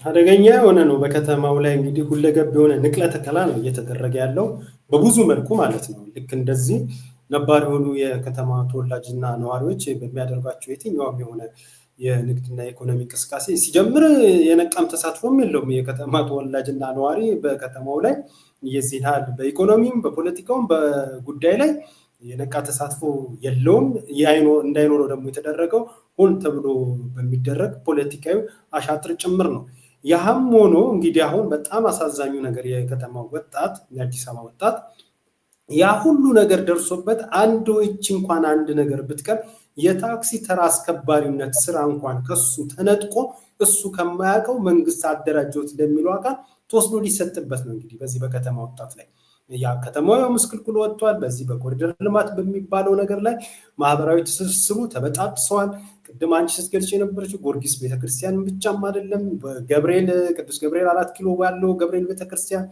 አደገኛ የሆነ ነው። በከተማው ላይ እንግዲህ ሁለገብ የሆነ ንቅለ ተከላ ነው እየተደረገ ያለው በብዙ መልኩ ማለት ነው። ልክ እንደዚህ ነባር የሆኑ የከተማ ተወላጅና ነዋሪዎች በሚያደርጓቸው የትኛውም የሆነ የንግድና የኢኮኖሚ እንቅስቃሴ ሲጀምር የነቃም ተሳትፎም የለውም። የከተማ ተወላጅና ነዋሪ በከተማው ላይ የዚህ ያህል በኢኮኖሚም በፖለቲካውም በጉዳይ ላይ የነቃ ተሳትፎ የለውም። እንዳይኖረው ደግሞ የተደረገው ሆን ተብሎ በሚደረግ ፖለቲካዊ አሻጥር ጭምር ነው። ያህም ሆኖ እንግዲህ አሁን በጣም አሳዛኙ ነገር የከተማው ወጣት የአዲስ አበባ ወጣት ያ ሁሉ ነገር ደርሶበት እንኳን አንድ ነገር ብትቀር የታክሲ ተራ አስከባሪነት ስራ እንኳን ከሱ ተነጥቆ እሱ ከማያውቀው መንግስት አደራጀውት ለሚለው አካል ተወስዶ ሊሰጥበት ነው። እንግዲህ በዚህ በከተማ ወጣት ላይ ያ ከተማው ምስቅልቅል ወጥቷል። በዚህ በኮሪደር ልማት በሚባለው ነገር ላይ ማህበራዊ ትስስሩ ተበጣጥሰዋል። ቅድም አንቺ ስትገልጪ የነበረችው ጊዮርጊስ ቤተክርስቲያን ብቻም አይደለም፣ ቅዱስ ገብርኤል 4 ኪሎ ያለው ገብርኤል ቤተክርስቲያን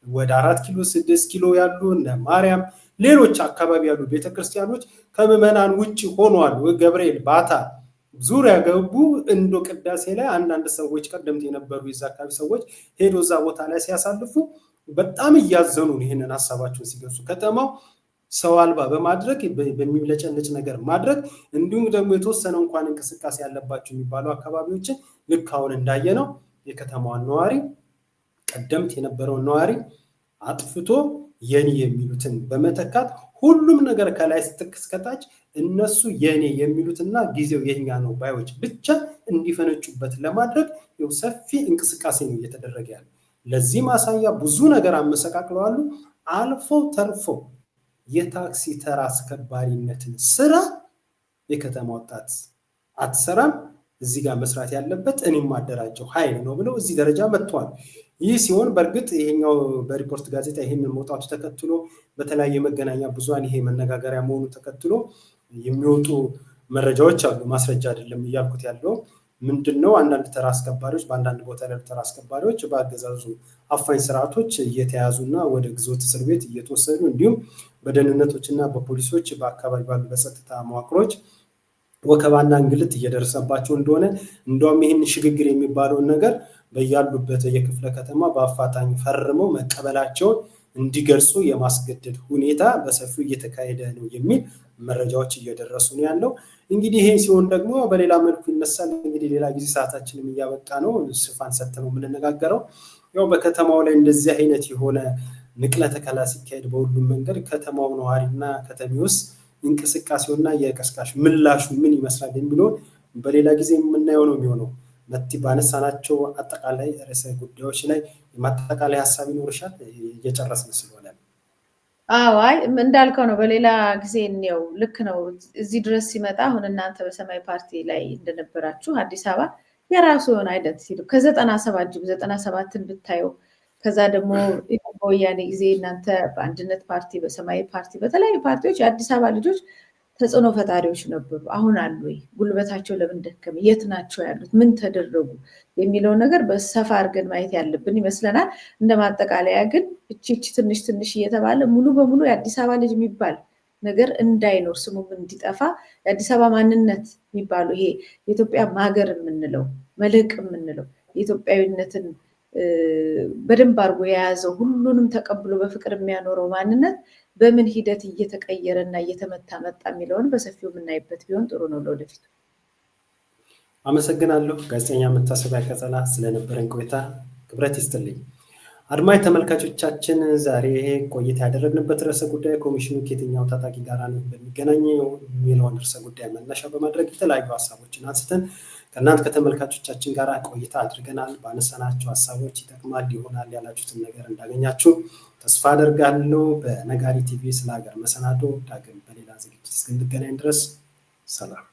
ወደ 4 ኪሎ 6 ኪሎ ያሉ እነ ማርያም ሌሎች አካባቢ ያሉ ቤተክርስቲያኖች ከምዕመናን ውጭ ሆኗል። ገብርኤል ባታ ዙሪያ ገቡ። እንዶ ቅዳሴ ላይ አንዳንድ ሰዎች ቀደምት የነበሩ የዛ አካባቢ ሰዎች ሄዶ እዛ ቦታ ላይ ሲያሳልፉ በጣም እያዘኑ ይሄንን ሀሳባቸውን ሲገልጹ ከተማው ሰው አልባ በማድረግ በሚብለጨለጭ ነገር ማድረግ እንዲሁም ደግሞ የተወሰነ እንኳን እንቅስቃሴ ያለባቸው የሚባሉ አካባቢዎችን ልክ አሁን እንዳየነው የከተማዋን ነዋሪ ቀደምት የነበረውን ነዋሪ አጥፍቶ የኔ የሚሉትን በመተካት ሁሉም ነገር ከላይ እስከታች እነሱ የኔ የሚሉትና ጊዜው የኛ ነው ባዮች ብቻ እንዲፈነጩበት ለማድረግ ሰፊ እንቅስቃሴ ነው እየተደረገ ያለው። ለዚህ ማሳያ ብዙ ነገር አመሰቃቅለዋል። አልፎ ተርፎ የታክሲ ተራ አስከባሪነትን ስራ የከተማ ወጣት አትሰራም፣ እዚህ ጋር መስራት ያለበት እኔም ማደራጀው ኃይል ነው ብለው እዚህ ደረጃ መጥቷል። ይህ ሲሆን በእርግጥ ይሄኛው በሪፖርት ጋዜጣ ይሄንን መውጣቱ ተከትሎ በተለያየ መገናኛ ብዙሃን ይሄ መነጋገሪያ መሆኑ ተከትሎ የሚወጡ መረጃዎች አሉ። ማስረጃ አይደለም እያልኩት ያለው ምንድነው? አንዳንድ ተራ አስከባሪዎች በአንዳንድ ቦታ ላይ ተራ አስከባሪዎች በአገዛዙ አፋኝ ስርዓቶች እየተያዙና ወደ ግዞት እስር ቤት እየተወሰዱ እንዲሁም በደህንነቶችና በፖሊሶች በአካባቢ ባሉ በጸጥታ መዋቅሮች ወከባና እንግልት እየደረሰባቸው እንደሆነ እንደውም ይህን ሽግግር የሚባለውን ነገር በያሉበት የክፍለ ከተማ በአፋጣኝ ፈርመው መቀበላቸውን እንዲገልጹ የማስገደድ ሁኔታ በሰፊው እየተካሄደ ነው የሚል መረጃዎች እየደረሱ ነው ያለው። እንግዲህ ይሄ ሲሆን ደግሞ በሌላ መልኩ ይነሳል። እንግዲህ ሌላ ጊዜ ሰዓታችንም እያበቃ ነው፣ ሽፋን ሰጥተነው የምንነጋገረው ያው በከተማው ላይ እንደዚህ አይነት የሆነ ንቅለ ተከላ ሲካሄድ በሁሉም መንገድ ከተማው ነዋሪና ከተሜውስ እንቅስቃሴውና የቀስቃሽ ምላሹ ምን ይመስላል የሚለውን በሌላ ጊዜ የምናየው ነው የሚሆነው። መቲ ባነሳናቸው አጠቃላይ ርዕሰ ጉዳዮች ላይ የማጠቃላይ ሀሳብ ይኖርሻል? እየጨረስን ስለሆነ አይ እንዳልከው ነው። በሌላ ጊዜ እንየው። ልክ ነው። እዚህ ድረስ ሲመጣ አሁን እናንተ በሰማያዊ ፓርቲ ላይ እንደነበራችሁ አዲስ አበባ የራሱ የሆነ አይነት ሲሉ ከ97ን ብታየው ከዛ ደግሞ በወያኔ ጊዜ እናንተ በአንድነት ፓርቲ በሰማያዊ ፓርቲ በተለያዩ ፓርቲዎች የአዲስ አበባ ልጆች ተጽዕኖ ፈጣሪዎች ነበሩ። አሁን አሉ ወይ? ጉልበታቸው ለምን ደከመ? የት ናቸው ያሉት? ምን ተደረጉ የሚለው ነገር በሰፋ አድርገን ማየት ያለብን ይመስለናል። እንደ ማጠቃለያ ግን እቺ ትንሽ እየተባለ ሙሉ በሙሉ የአዲስ አበባ ልጅ የሚባል ነገር እንዳይኖር ስሙም እንዲጠፋ የአዲስ አበባ ማንነት የሚባሉ ይሄ የኢትዮጵያ ማገር የምንለው መልህቅ የምንለው የኢትዮጵያዊነትን በደንብ አድርጎ የያዘው ሁሉንም ተቀብሎ በፍቅር የሚያኖረው ማንነት በምን ሂደት እየተቀየረ እና እየተመታ መጣ የሚለውን በሰፊው የምናይበት ቢሆን ጥሩ ነው ለወደፊቱ። አመሰግናለሁ ጋዜጠኛ መታሰቢያ ቀጸላ ስለነበረን ቆይታ ክብረት ይስጥልኝ። አድማጭ ተመልካቾቻችን ዛሬ ቆይታ ያደረግንበት ርዕሰ ጉዳይ ኮሚሽኑ ከየትኛው ታጣቂ ጋር ነው በሚገናኘው የሚለውን ርዕሰ ጉዳይ መነሻ በማድረግ የተለያዩ ሀሳቦችን አንስተን ከእናንተ ከተመልካቾቻችን ጋር ቆይታ አድርገናል። ባነሳናቸው ሀሳቦች ይጠቅማል ይሆናል ያላችሁትን ነገር እንዳገኛችሁ ተስፋ አደርጋለሁ። በነጋሪት ቲቪ ስለ ሀገር መሰናዶ ዳግም በሌላ ዝግጅት እስክንገናኝ ድረስ ሰላም።